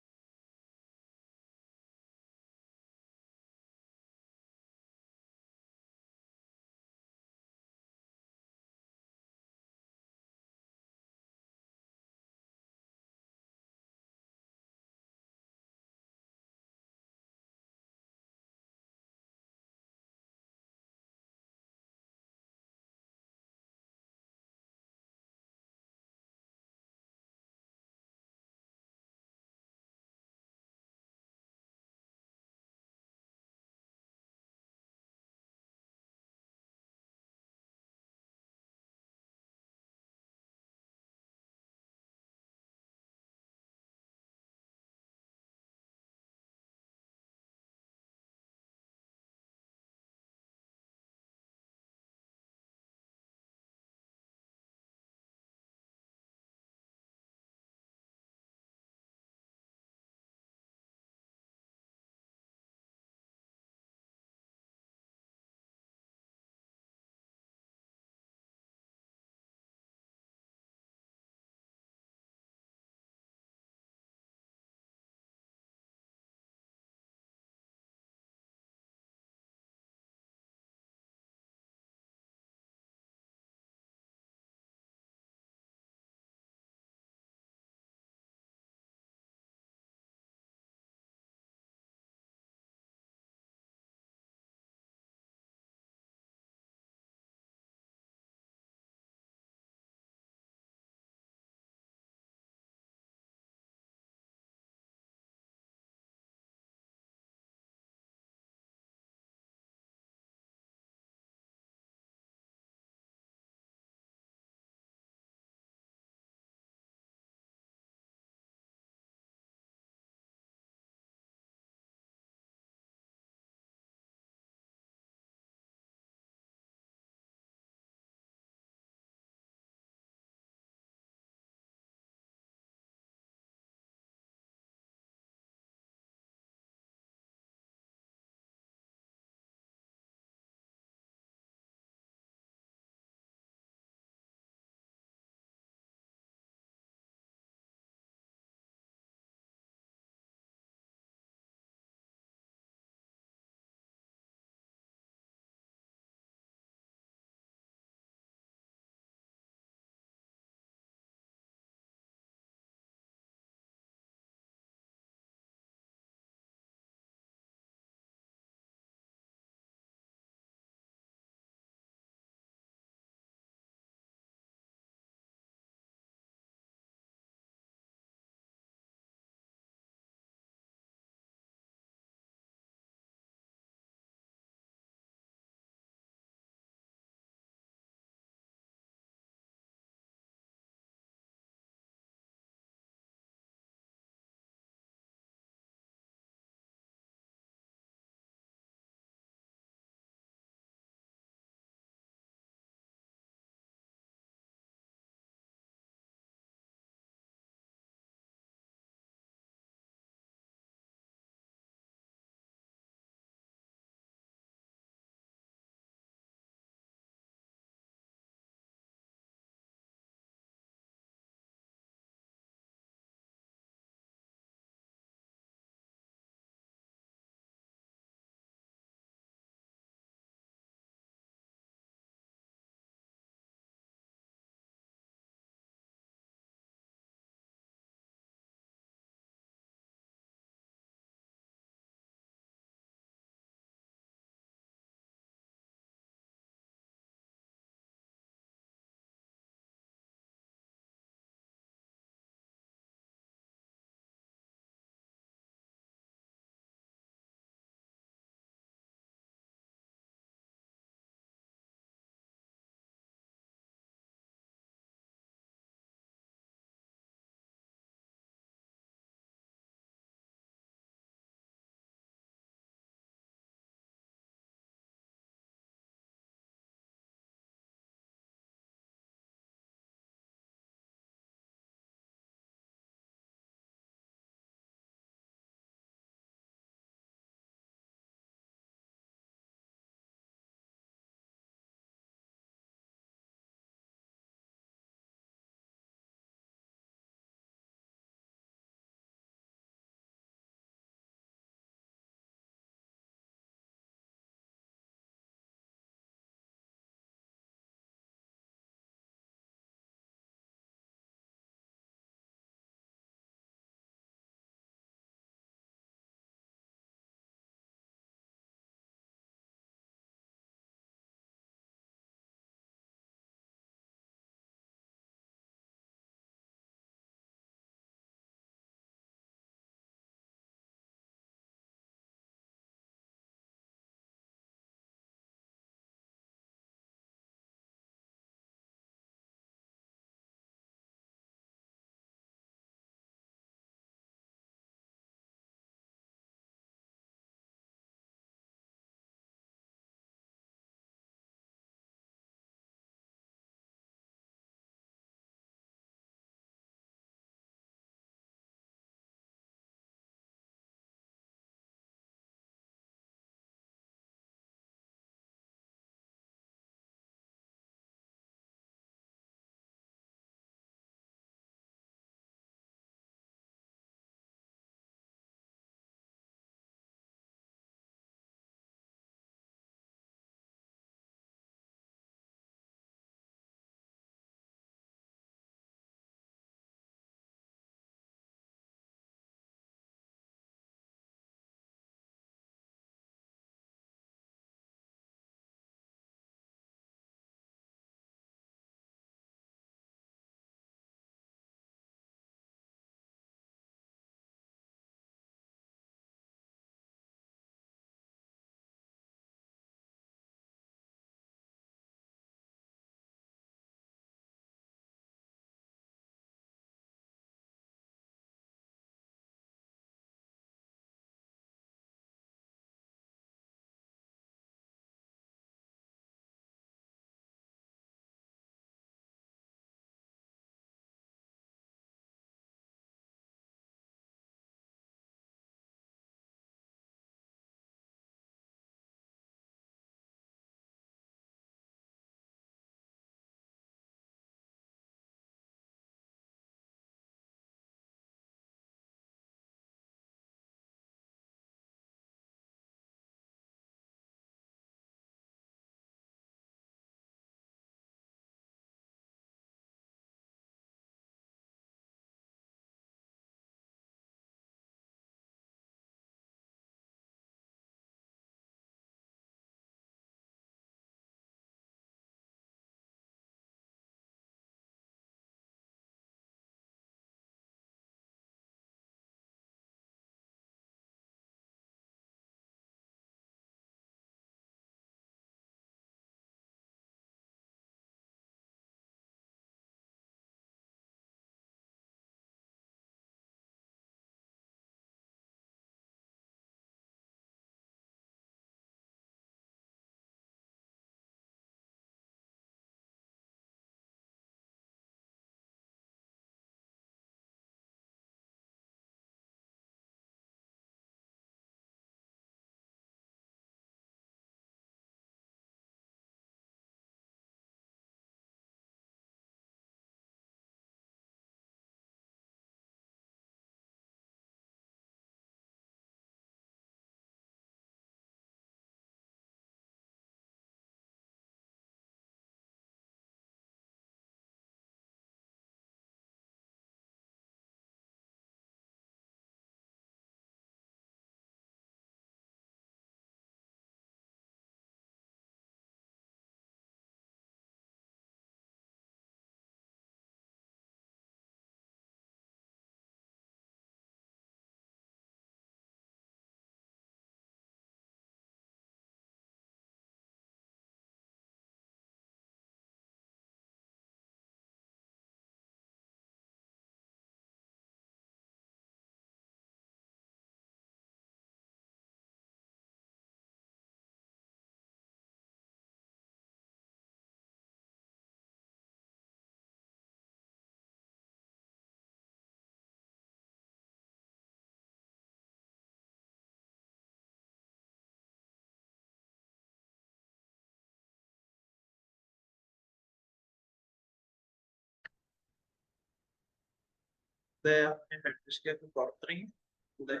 उदय आपने प्रैक्टिस किया तो प्रॉब्लम नहीं है उदय?